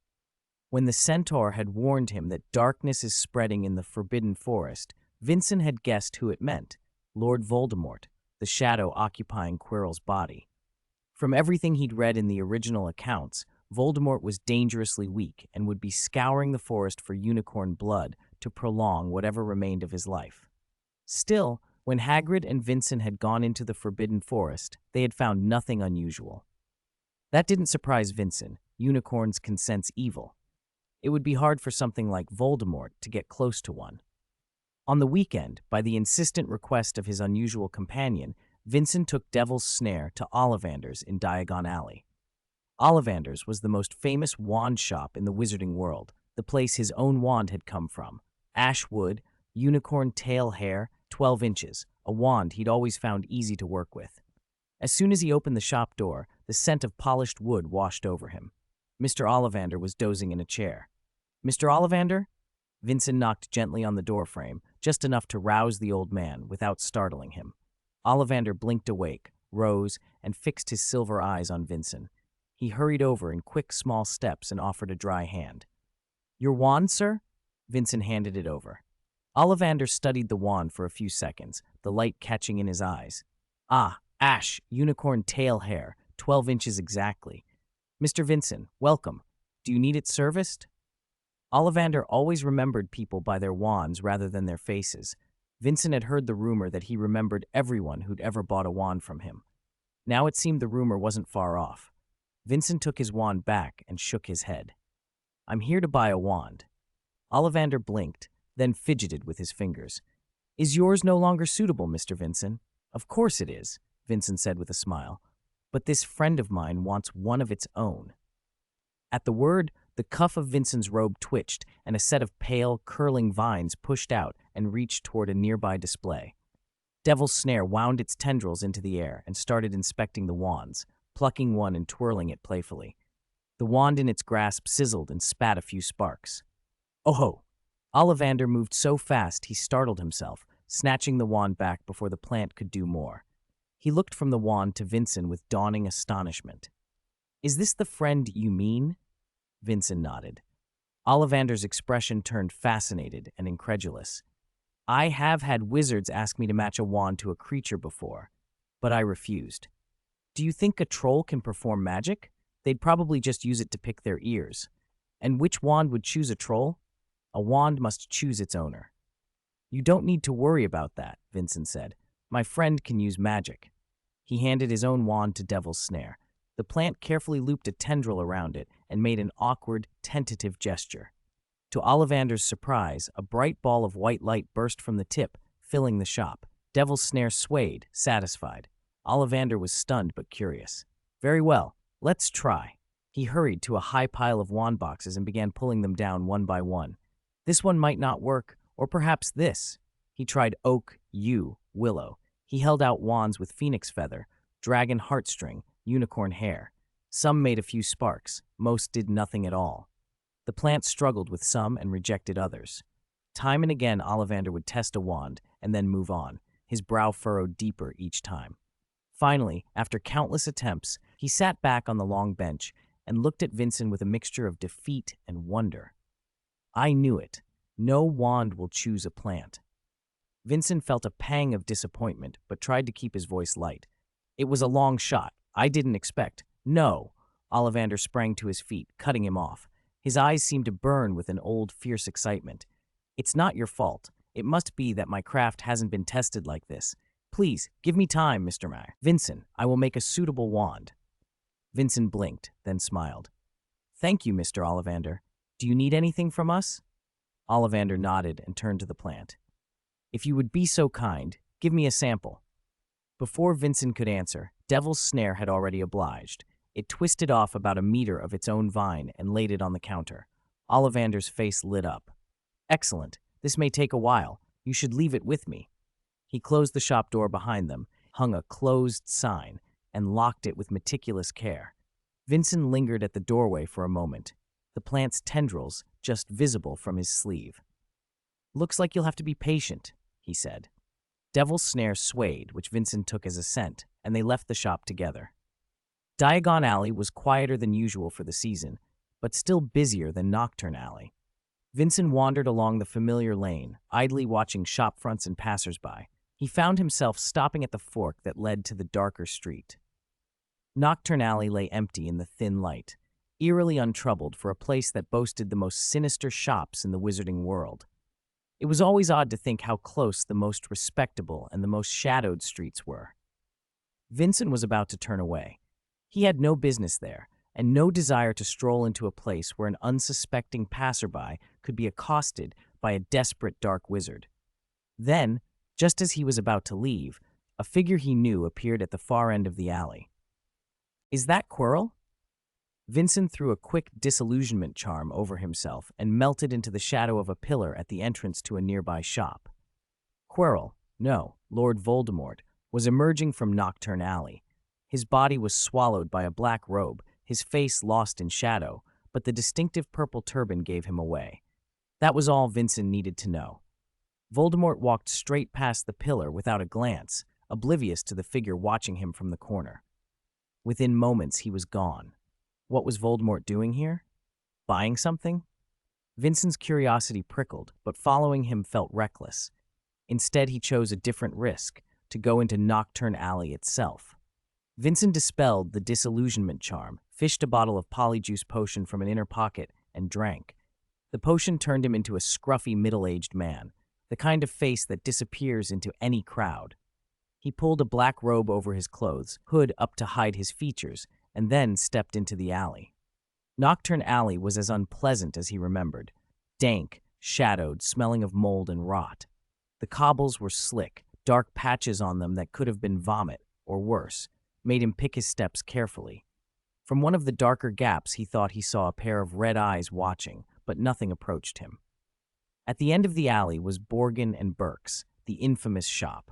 S1: When the centaur had warned him that darkness is spreading in the Forbidden Forest, Vincent had guessed who it meant, Lord Voldemort, the shadow occupying Quirrell's body. From everything he'd read in the original accounts, Voldemort was dangerously weak and would be scouring the forest for unicorn blood to prolong whatever remained of his life. Still, when Hagrid and Vincent had gone into the Forbidden Forest, they had found nothing unusual. That didn't surprise Vincent. Unicorns can sense evil. It would be hard for something like Voldemort to get close to one. On the weekend, by the insistent request of his unusual companion, Vincent took Devil's Snare to Ollivander's in Diagon Alley. Ollivander's was the most famous wand shop in the wizarding world, the place his own wand had come from. Ash wood, unicorn tail hair, 12 inches, a wand he'd always found easy to work with. As soon as he opened the shop door, the scent of polished wood washed over him. Mr. Ollivander was dozing in a chair. "Mr. Ollivander?" Vincent knocked gently on the doorframe, just enough to rouse the old man without startling him. Ollivander blinked awake, rose, and fixed his silver eyes on Vincent. He hurried over in quick, small steps and offered a dry hand. "Your wand, sir?" Vincent handed it over. Ollivander studied the wand for a few seconds, the light catching in his eyes. "Ah, ash, unicorn tail hair, 12 inches exactly. Mr. Vincent, welcome. Do you need it serviced?" Ollivander always remembered people by their wands rather than their faces. Vincent had heard the rumor that he remembered everyone who'd ever bought a wand from him. Now it seemed the rumor wasn't far off. Vincent took his wand back and shook his head. "I'm here to buy a wand." Ollivander blinked, then fidgeted with his fingers. "Is yours no longer suitable, Mr. Vincent?" "Of course it is," Vincent said with a smile. "But this friend of mine wants one of its own." At the word, the cuff of Vincent's robe twitched, and a set of pale, curling vines pushed out and reached toward a nearby display. Devil's Snare wound its tendrils into the air and started inspecting the wands, plucking one and twirling it playfully. The wand in its grasp sizzled and spat a few sparks. "Oh-ho!" Ollivander moved so fast he startled himself, snatching the wand back before the plant could do more. He looked from the wand to Vincent with dawning astonishment. "Is this the friend you mean?" Vincent nodded. Ollivander's expression turned fascinated and incredulous. "I have had wizards ask me to match a wand to a creature before, but I refused." "Do you think a troll can perform magic? They'd probably just use it to pick their ears. And which wand would choose a troll? A wand must choose its owner." "You don't need to worry about that," Vincent said. "My friend can use magic." He handed his own wand to Devil's Snare. The plant carefully looped a tendril around it and made an awkward, tentative gesture. To Ollivander's surprise, a bright ball of white light burst from the tip, filling the shop. Devil's Snare swayed, satisfied. Ollivander was stunned but curious. "Very well, let's try." He hurried to a high pile of wand boxes and began pulling them down one by one. "This one might not work, or perhaps this." He tried oak, yew, willow. He held out wands with phoenix feather, dragon heartstring, unicorn hair. Some made a few sparks, most did nothing at all. The plant struggled with some and rejected others. Time and again Ollivander would test a wand and then move on, his brow furrowed deeper each time. Finally, after countless attempts, he sat back on the long bench and looked at Vincent with a mixture of defeat and wonder. "I knew it. No wand will choose a plant." Vincent felt a pang of disappointment, but tried to keep his voice light. "It was a long shot. I didn't expect." "No." Ollivander sprang to his feet, cutting him off. His eyes seemed to burn with an old, fierce excitement. "It's not your fault. It must be that my craft hasn't been tested like this. Please, give me time, Mr. Mayor. Vincent, I will make a suitable wand." Vincent blinked, then smiled. "Thank you, Mr. Ollivander. Do you need anything from us?" Ollivander nodded and turned to the plant. "If you would be so kind, give me a sample." Before Vincent could answer, Devil's Snare had already obliged. It twisted off about a meter of its own vine and laid it on the counter. Ollivander's face lit up. "Excellent. This may take a while. You should leave it with me." He closed the shop door behind them, hung a closed sign, and locked it with meticulous care. Vincent lingered at the doorway for a moment, the plant's tendrils just visible from his sleeve. "Looks like you'll have to be patient," he said. Devil's Snare swayed, which Vincent took as assent, and they left the shop together. Diagon Alley was quieter than usual for the season, but still busier than Nocturne Alley. Vincent wandered along the familiar lane, idly watching shopfronts and passers-by. He found himself stopping at the fork that led to the darker street. Nocturne Alley lay empty in the thin light, eerily untroubled for a place that boasted the most sinister shops in the wizarding world. It was always odd to think how close the most respectable and the most shadowed streets were. Vincent was about to turn away. He had no business there, and no desire to stroll into a place where an unsuspecting passerby could be accosted by a desperate dark wizard. Then, just as he was about to leave, a figure he knew appeared at the far end of the alley. "Is that Quirrell?" Vincent threw a quick disillusionment charm over himself and melted into the shadow of a pillar at the entrance to a nearby shop. Quirrell, no, Lord Voldemort, was emerging from Nocturne Alley. His body was swallowed by a black robe, his face lost in shadow, but the distinctive purple turban gave him away. That was all Vincent needed to know. Voldemort walked straight past the pillar without a glance, oblivious to the figure watching him from the corner. Within moments, he was gone. What was Voldemort doing here? Buying something? Vincent's curiosity prickled, but following him felt reckless. Instead, he chose a different risk, to go into Nocturne Alley itself. Vincent dispelled the disillusionment charm, fished a bottle of polyjuice potion from an inner pocket, and drank. The potion turned him into a scruffy middle-aged man, the kind of face that disappears into any crowd. He pulled a black robe over his clothes, hood up to hide his features, and then stepped into the alley. Nocturne Alley was as unpleasant as he remembered. Dank, shadowed, smelling of mold and rot. The cobbles were slick, dark patches on them that could have been vomit, or worse, made him pick his steps carefully. From one of the darker gaps he thought he saw a pair of red eyes watching, but nothing approached him. At the end of the alley was Borgin and Burke's, the infamous shop.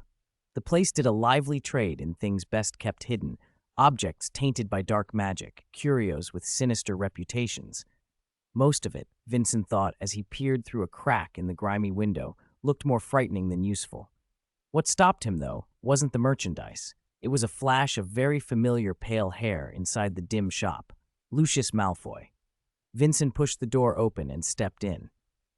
S1: The place did a lively trade in things best kept hidden, objects tainted by dark magic, curios with sinister reputations. Most of it, Vincent thought as he peered through a crack in the grimy window, looked more frightening than useful. What stopped him, though, wasn't the merchandise. It was a flash of very familiar pale hair inside the dim shop. Lucius Malfoy. Vincent pushed the door open and stepped in.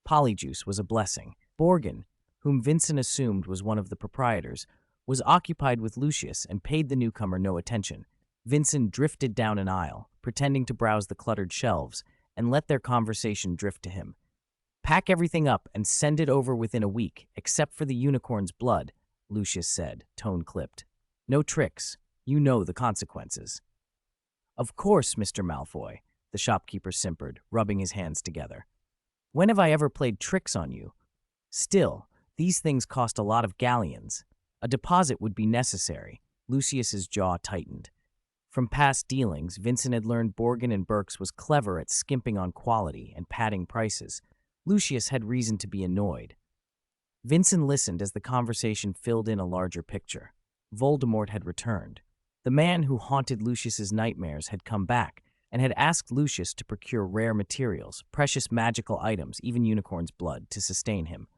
S1: Polyjuice was a blessing. Borgin, whom Vincent assumed was one of the proprietors, was occupied with Lucius and paid the newcomer no attention. Vincent drifted down an aisle, pretending to browse the cluttered shelves, and let their conversation drift to him. "Pack everything up and send it over within a week, except for the unicorn's blood," Lucius said, tone clipped. "No tricks. You know the consequences." "Of course, Mr. Malfoy," the shopkeeper simpered, rubbing his hands together. "When have I ever played tricks on you? Still, these things cost a lot of galleons. A deposit would be necessary." Lucius's jaw tightened. From past dealings, Vincent had learned Borgin and Burke's was clever at skimping on quality and padding prices. Lucius had reason to be annoyed. Vincent listened as the conversation filled in a larger picture. Voldemort had returned. The man who haunted Lucius's nightmares had come back and had asked Lucius to procure rare materials, precious magical items, even unicorn's blood, to sustain him.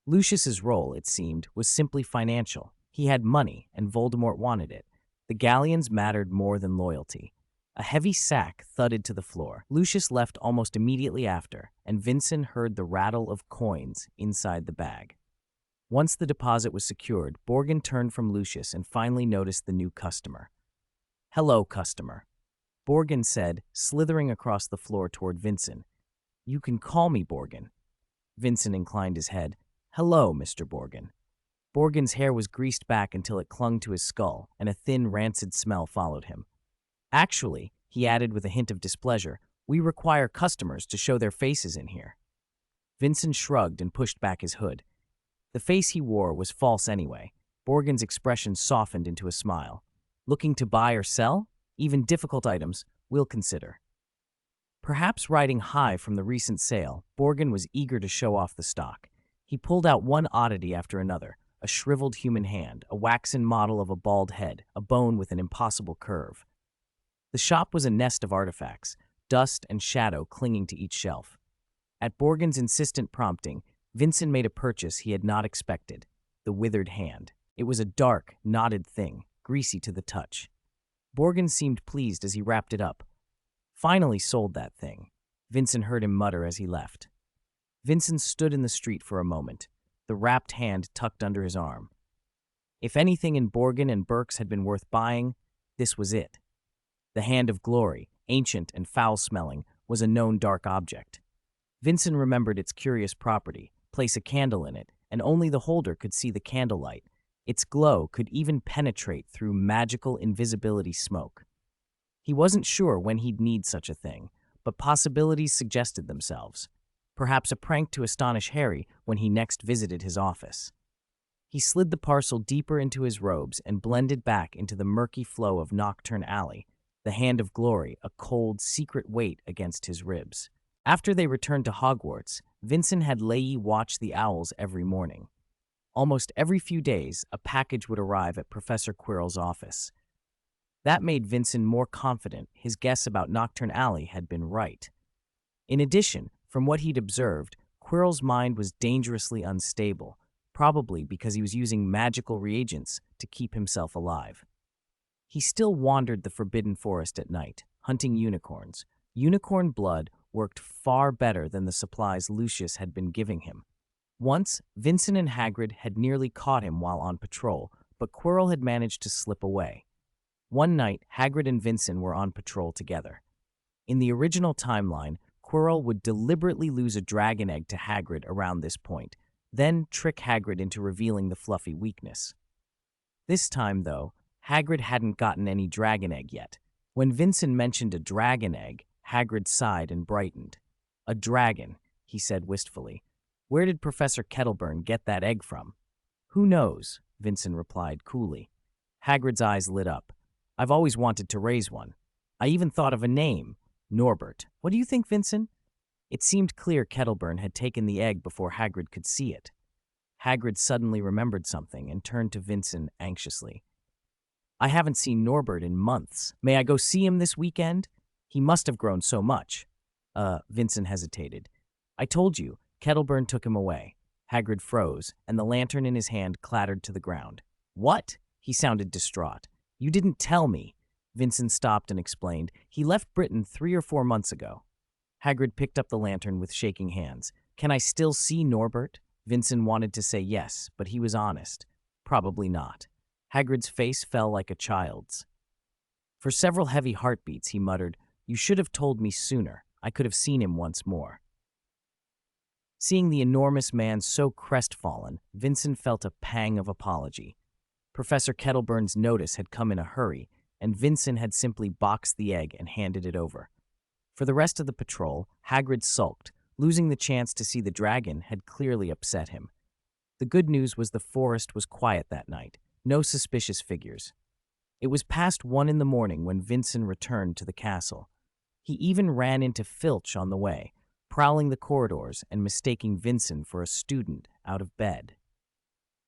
S1: Lucius's role, it seemed, was simply financial. He had money, and Voldemort wanted it. The galleons mattered more than loyalty. A heavy sack thudded to the floor. Lucius left almost immediately after, and Vincent heard the rattle of coins inside the bag. Once the deposit was secured, Borgin turned from Lucius and finally noticed the new customer. "Hello, customer," Borgin said, slithering across the floor toward Vincent. "You can call me Borgin." Vincent inclined his head. "Hello, Mr. Borgin." Borgin's hair was greased back until it clung to his skull, and a thin, rancid smell followed him. "Actually," he added with a hint of displeasure, "we require customers to show their faces in here." Vincent shrugged and pushed back his hood. The face he wore was false anyway. Borgin's expression softened into a smile. "Looking to buy or sell? Even difficult items, we'll consider." Perhaps riding high from the recent sale, Borgin was eager to show off the stock. He pulled out one oddity after another, a shriveled human hand, a waxen model of a bald head, a bone with an impossible curve. The shop was a nest of artifacts, dust and shadow clinging to each shelf. At Borgin's insistent prompting, Vincent made a purchase he had not expected, the withered hand. It was a dark, knotted thing, greasy to the touch. Borgin seemed pleased as he wrapped it up. "Finally sold that thing," Vincent heard him mutter as he left. Vincent stood in the street for a moment, the wrapped hand tucked under his arm. If anything in Borgin and Burke's had been worth buying, this was it. The Hand of Glory, ancient and foul-smelling, was a known dark object. Vincent remembered its curious property. Place a candle in it, and only the holder could see the candlelight. Its glow could even penetrate through magical invisibility smoke. He wasn't sure when he'd need such a thing, but possibilities suggested themselves. Perhaps a prank to astonish Harry when he next visited his office. He slid the parcel deeper into his robes and blended back into the murky flow of Nocturne Alley. the hand of glory, a cold, secret weight against his ribs. After they returned to Hogwarts, Vincent had Leigh watch the owls every morning. Almost every few days, a package would arrive at Professor Quirrell's office. That made Vincent more confident his guess about Nocturne Alley had been right. In addition, from what he'd observed, Quirrell's mind was dangerously unstable, probably because he was using magical reagents to keep himself alive. He still wandered the Forbidden Forest at night, hunting unicorns. Unicorn blood worked far better than the supplies Lucius had been giving him. Once, Vincent and Hagrid had nearly caught him while on patrol, but Quirrell had managed to slip away. One night, Hagrid and Vincent were on patrol together. In the original timeline, Quirrell would deliberately lose a dragon egg to Hagrid around this point, then trick Hagrid into revealing the fluffy weakness. This time, though, Hagrid hadn't gotten any dragon egg yet. When Vincent mentioned a dragon egg, Hagrid sighed and brightened. "A dragon," he said wistfully. "Where did Professor Kettleburn get that egg from?" "Who knows?" Vincent replied coolly. Hagrid's eyes lit up. "I've always wanted to raise one. I even thought of a name, Norbert. What do you think, Vincent?" It seemed clear Kettleburn had taken the egg before Hagrid could see it. Hagrid suddenly remembered something and turned to Vincent anxiously. "I haven't seen Norbert in months. May I go see him this weekend? He must have grown so much." Vincent hesitated. "I told you, Kettleburn took him away." Hagrid froze, and the lantern in his hand clattered to the ground. "What?" He sounded distraught. "You didn't tell me." Vincent stopped and explained. "He left Britain 3 or 4 months ago." Hagrid picked up the lantern with shaking hands. "Can I still see Norbert?" Vincent wanted to say yes, but he was honest. Probably not. Hagrid's face fell like a child's. For several heavy heartbeats, he muttered, "You should have told me sooner. I could have seen him once more." Seeing the enormous man so crestfallen, Vincent felt a pang of apology. Professor Kettleburn's notice had come in a hurry, and Vincent had simply boxed the egg and handed it over. For the rest of the patrol, Hagrid sulked. Losing the chance to see the dragon had clearly upset him. The good news was the forest was quiet that night. No suspicious figures. It was past 1 in the morning when Vincent returned to the castle. He even ran into Filch on the way, prowling the corridors and mistaking Vincent for a student out of bed.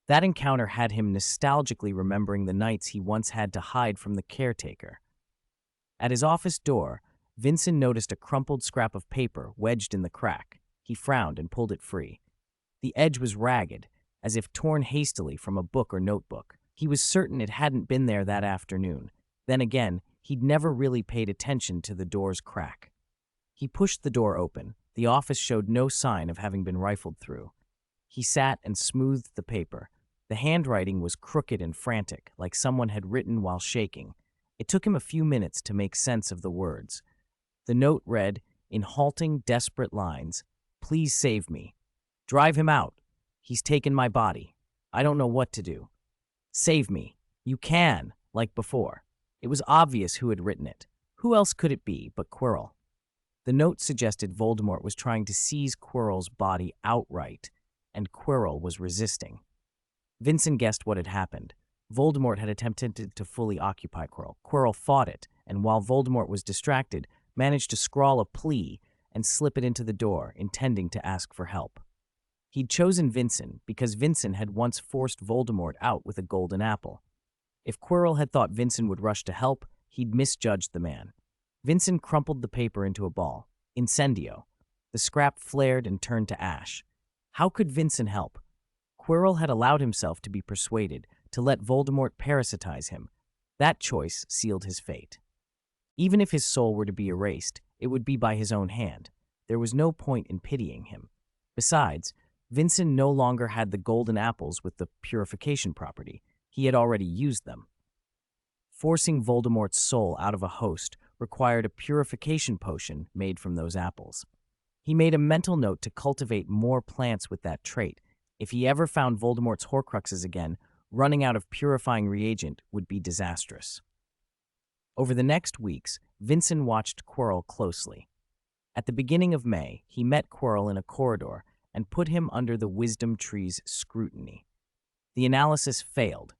S1: That encounter had him nostalgically remembering the nights he once had to hide from the caretaker. At his office door, Vincent noticed a crumpled scrap of paper wedged in the crack. He frowned and pulled it free. The edge was ragged, as if torn hastily from a book or notebook. He was certain it hadn't been there that afternoon. Then again, he'd never really paid attention to the door's crack. He pushed the door open. The office showed no sign of having been rifled through. He sat and smoothed the paper. The handwriting was crooked and frantic, like someone had written while shaking. It took him a few minutes to make sense of the words. The note read, in halting, desperate lines, "Please save me. Drive him out. He's taken my body. I don't know what to do. Save me. You can," like before. It was obvious who had written it. Who else could it be but Quirrell? The note suggested Voldemort was trying to seize Quirrell's body outright, and Quirrell was resisting. Vincent guessed what had happened. Voldemort had attempted to fully occupy Quirrell. Quirrell fought it, and while Voldemort was distracted, managed to scrawl a plea and slip it into the door, intending to ask for help. He'd chosen Vincent because Vincent had once forced Voldemort out with a golden apple. If Quirrell had thought Vincent would rush to help, he'd misjudged the man. Vincent crumpled the paper into a ball. Incendio. The scrap flared and turned to ash. How could Vincent help? Quirrell had allowed himself to be persuaded to let Voldemort parasitize him. That choice sealed his fate. Even if his soul were to be erased, it would be by his own hand. There was no point in pitying him. Besides, Vincent no longer had the golden apples with the purification property. He had already used them. Forcing Voldemort's soul out of a host required a purification potion made from those apples. He made a mental note to cultivate more plants with that trait. If he ever found Voldemort's Horcruxes again, running out of purifying reagent would be disastrous. Over the next weeks, Vincent watched Quirrell closely. At the beginning of May, he met Quirrell in a corridor and put him under the wisdom tree's scrutiny. The analysis failed.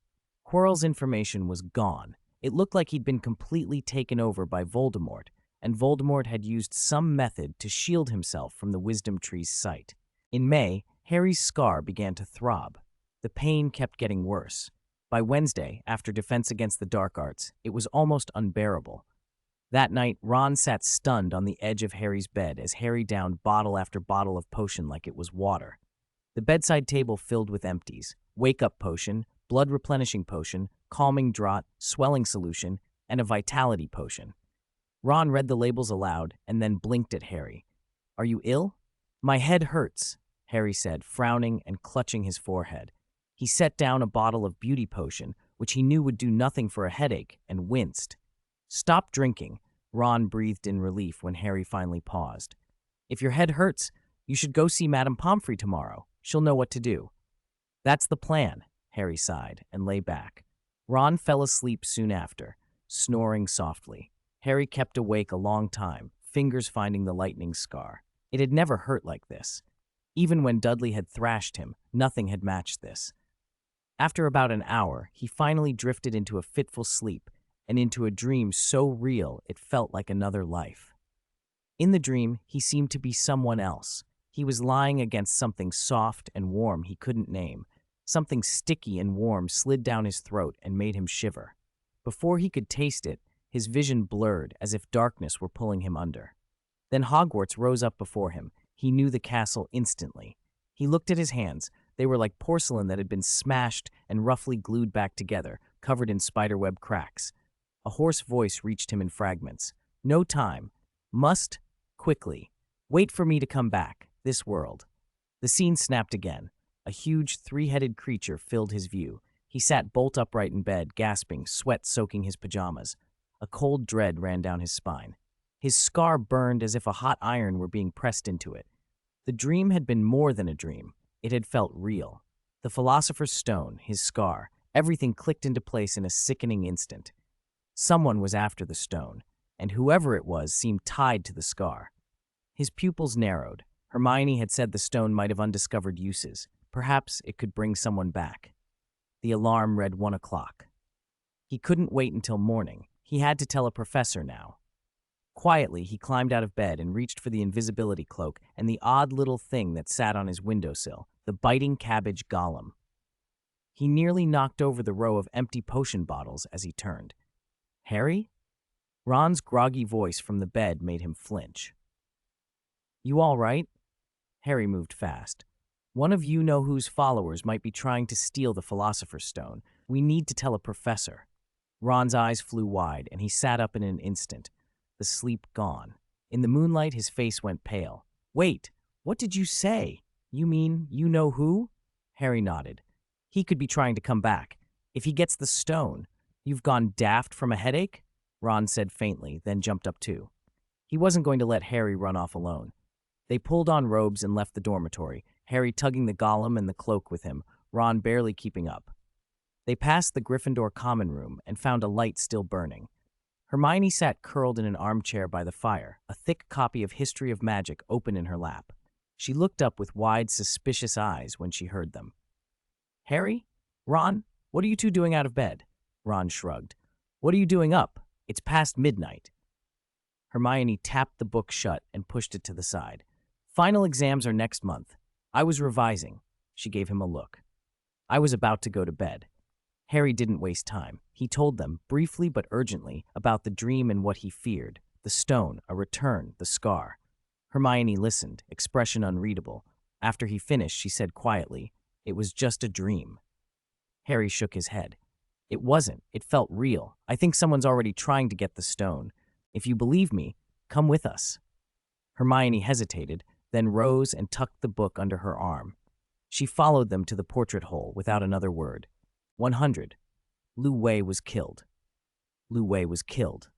S1: Quirrell's information was gone, It looked like he'd been completely taken over by Voldemort, and Voldemort had used some method to shield himself from the wisdom tree's sight. In May, Harry's scar began to throb. The pain kept getting worse. By Wednesday, after Defense Against the Dark Arts, it was almost unbearable. That night, Ron sat stunned on the edge of Harry's bed as Harry downed bottle after bottle of potion like it was water. The bedside table filled with empties: wake-up potion, blood replenishing potion, calming draught, swelling solution, and a vitality potion. Ron read the labels aloud and then blinked at Harry. "Are you ill?" "My head hurts," Harry said, frowning and clutching his forehead. He set down a bottle of beauty potion, which he knew would do nothing for a headache, and winced. "Stop drinking," Ron breathed in relief when Harry finally paused. "If your head hurts, you should go see Madame Pomfrey tomorrow. She'll know what to do." "That's the plan," Harry sighed and lay back. Ron fell asleep soon after, snoring softly. Harry kept awake a long time, fingers finding the lightning scar. It had never hurt like this. Even when Dudley had thrashed him, nothing had matched this. After about an hour, he finally drifted into a fitful sleep and into a dream so real it felt like another life. In the dream, he seemed to be someone else. He was lying against something soft and warm he couldn't name. Something sticky and warm slid down his throat and made him shiver. Before he could taste it, his vision blurred as if darkness were pulling him under. Then Hogwarts rose up before him. He knew the castle instantly. He looked at his hands. They were like porcelain that had been smashed and roughly glued back together, covered in spiderweb cracks. A hoarse voice reached him in fragments. "No time. Must. Quickly. Wait for me to come back. This world." The scene snapped again. A huge, three-headed creature filled his view. He sat bolt upright in bed, gasping, sweat soaking his pajamas. A cold dread ran down his spine. His scar burned as if a hot iron were being pressed into it. The dream had been more than a dream. It had felt real. The Philosopher's Stone, his scar, everything clicked into place in a sickening instant. Someone was after the stone, and whoever it was seemed tied to the scar. His pupils narrowed. Hermione had said the stone might have undiscovered uses. Perhaps it could bring someone back. The alarm read 1 o'clock. He couldn't wait until morning. He had to tell a professor now. Quietly, he climbed out of bed and reached for the invisibility cloak and the odd little thing that sat on his windowsill, the biting cabbage golem. He nearly knocked over the row of empty potion bottles as he turned. "Harry?" Ron's groggy voice from the bed made him flinch. "You all right?" Harry moved fast. "One of you-know-who's followers might be trying to steal the Philosopher's Stone. We need to tell a professor." Ron's eyes flew wide, and he sat up in an instant, the sleep gone. In the moonlight, his face went pale. "Wait, what did you say? You mean you-know-who?" Harry nodded. "He could be trying to come back. If he gets the stone, you've gone daft from a headache?" Ron said faintly, then jumped up too. He wasn't going to let Harry run off alone. They pulled on robes and left the dormitory, Harry tugging the golem and the cloak with him, Ron barely keeping up. They passed the Gryffindor common room and found a light still burning. Hermione sat curled in an armchair by the fire, a thick copy of History of Magic open in her lap. She looked up with wide, suspicious eyes when she heard them. "Harry? Ron? What are you two doing out of bed?" Ron shrugged. "What are you doing up? It's past midnight." Hermione tapped the book shut and pushed it to the side. "Final exams are next month. I was revising." She gave him a look. "I was about to go to bed." Harry didn't waste time. He told them, briefly but urgently, about the dream and what he feared. The stone, a return, the scar. Hermione listened, expression unreadable. After he finished, she said quietly, "It was just a dream." Harry shook his head. "It wasn't. It felt real. I think someone's already trying to get the stone. If you believe me, come with us." Hermione hesitated, then rose and tucked the book under her arm. She followed them to the portrait hole without another word. 100. Lu Wei was killed. Lu Wei was killed.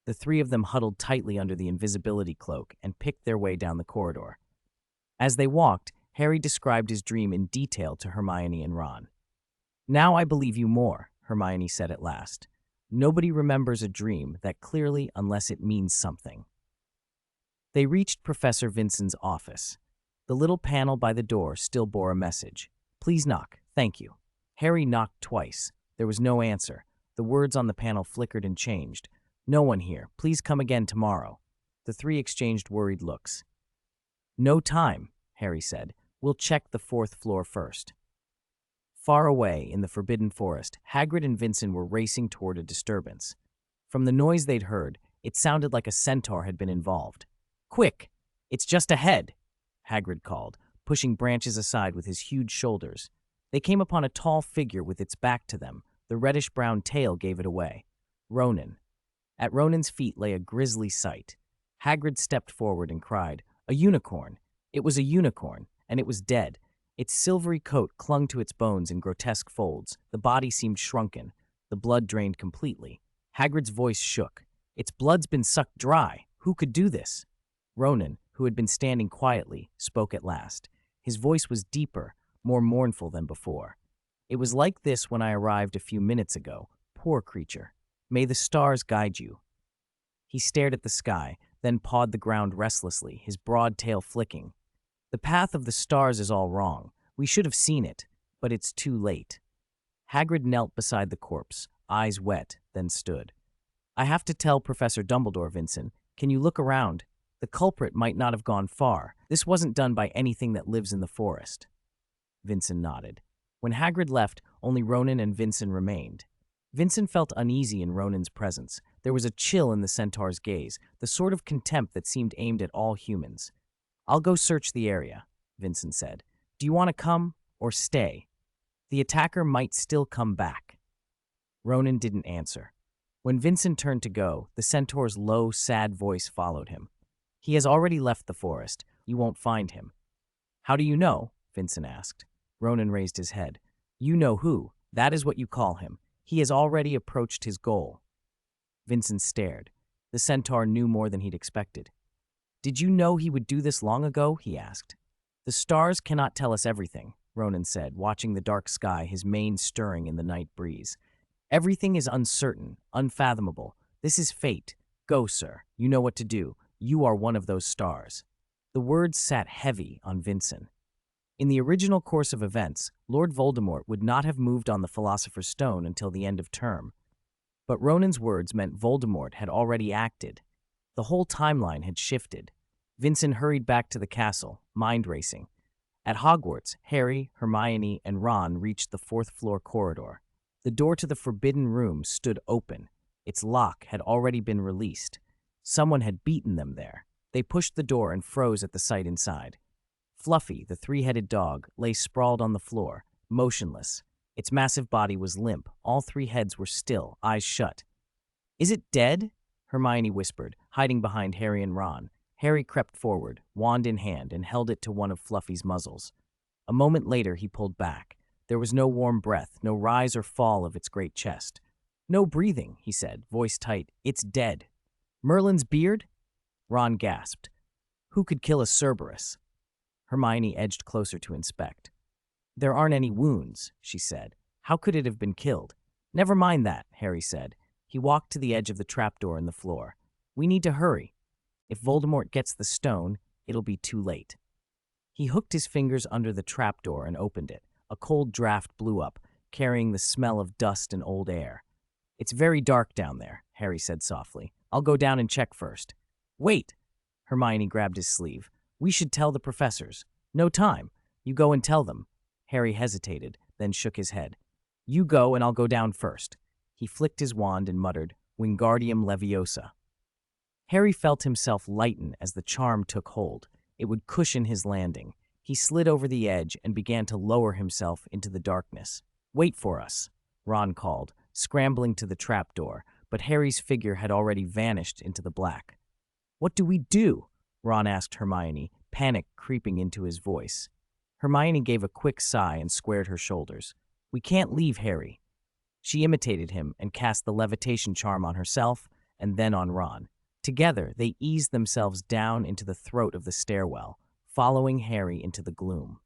S1: The three of them huddled tightly under the invisibility cloak and picked their way down the corridor. As they walked, Harry described his dream in detail to Hermione and Ron. "Now I believe you more," Hermione said at last. "Nobody remembers a dream that clearly unless it means something." They reached Professor Vinson's office. The little panel by the door still bore a message. "Please knock. Thank you." Harry knocked twice. There was no answer. The words on the panel flickered and changed. "No one here. Please come again tomorrow." The three exchanged worried looks. "No time," Harry said. "We'll check the fourth floor first." Far away in the forbidden forest, Hagrid and Vincent were racing toward a disturbance. From the noise they'd heard, it sounded like a centaur had been involved. "Quick! It's just ahead!" Hagrid called, pushing branches aside with his huge shoulders. They came upon a tall figure with its back to them. The reddish-brown tail gave it away. Ronan. At Ronan's feet lay a grisly sight. Hagrid stepped forward and cried, "A unicorn!" It was a unicorn, and it was dead. Its silvery coat clung to its bones in grotesque folds. The body seemed shrunken. The blood drained completely. Hagrid's voice shook. "Its blood's been sucked dry. Who could do this?" Ronan, who had been standing quietly, spoke at last. His voice was deeper, more mournful than before. "It was like this when I arrived a few minutes ago. Poor creature. May the stars guide you." He stared at the sky, then pawed the ground restlessly, his broad tail flicking. "The path of the stars is all wrong. We should have seen it, but it's too late." Hagrid knelt beside the corpse, eyes wet, then stood. "I have to tell Professor Dumbledore, Vincent. Can you look around? The culprit might not have gone far. This wasn't done by anything that lives in the forest." Vincent nodded. When Hagrid left, only Ronan and Vincent remained. Vincent felt uneasy in Ronan's presence. There was a chill in the centaur's gaze, the sort of contempt that seemed aimed at all humans. "I'll go search the area," Vincent said. "Do you want to come or stay? The attacker might still come back." Ronan didn't answer. When Vincent turned to go, the centaur's low, sad voice followed him. "He has already left the forest. You won't find him." "How do you know?" Vincent asked. Ronan raised his head. "You know who. That is what you call him. He has already approached his goal." Vincent stared. The centaur knew more than he'd expected. "Did you know he would do this long ago?" he asked. "The stars cannot tell us everything," Ronan said, watching the dark sky, his mane stirring in the night breeze. "Everything is uncertain, unfathomable. This is fate. Go, sir. You know what to do. You are one of those stars." The words sat heavy on Vincent. In the original course of events, Lord Voldemort would not have moved on the Philosopher's Stone until the end of term. But Ronan's words meant Voldemort had already acted. The whole timeline had shifted. Vincent hurried back to the castle, mind racing. At Hogwarts, Harry, Hermione, and Ron reached the fourth-floor corridor. The door to the Forbidden Room stood open. Its lock had already been released. Someone had beaten them there. They pushed the door and froze at the sight inside. Fluffy, the three-headed dog, lay sprawled on the floor, motionless. Its massive body was limp. All three heads were still, eyes shut. "Is it dead?" Hermione whispered, hiding behind Harry and Ron. Harry crept forward, wand in hand, and held it to one of Fluffy's muzzles. A moment later, he pulled back. There was no warm breath, no rise or fall of its great chest. "No breathing," he said, voice tight. "It's dead." "Merlin's beard?" Ron gasped. "Who could kill a Cerberus?" Hermione edged closer to inspect. "There aren't any wounds," she said. "How could it have been killed?" "Never mind that," Harry said. He walked to the edge of the trapdoor in the floor. "We need to hurry. If Voldemort gets the stone, it'll be too late." He hooked his fingers under the trapdoor and opened it. A cold draft blew up, carrying the smell of dust and old air. "It's very dark down there," Harry said softly. "I'll go down and check first." "Wait!" Hermione grabbed his sleeve. "We should tell the professors." "No time. You go and tell them." Harry hesitated, then shook his head. "You go and I'll go down first." He flicked his wand and muttered, "Wingardium Leviosa." Harry felt himself lighten as the charm took hold. It would cushion his landing. He slid over the edge and began to lower himself into the darkness. "Wait for us," Ron called, scrambling to the trapdoor, but Harry's figure had already vanished into the black. "What do we do?" Ron asked Hermione, panic creeping into his voice. Hermione gave a quick sigh and squared her shoulders. "We can't leave Harry." She imitated him and cast the levitation charm on herself and then on Ron. Together, they eased themselves down into the throat of the stairwell, following Harry into the gloom.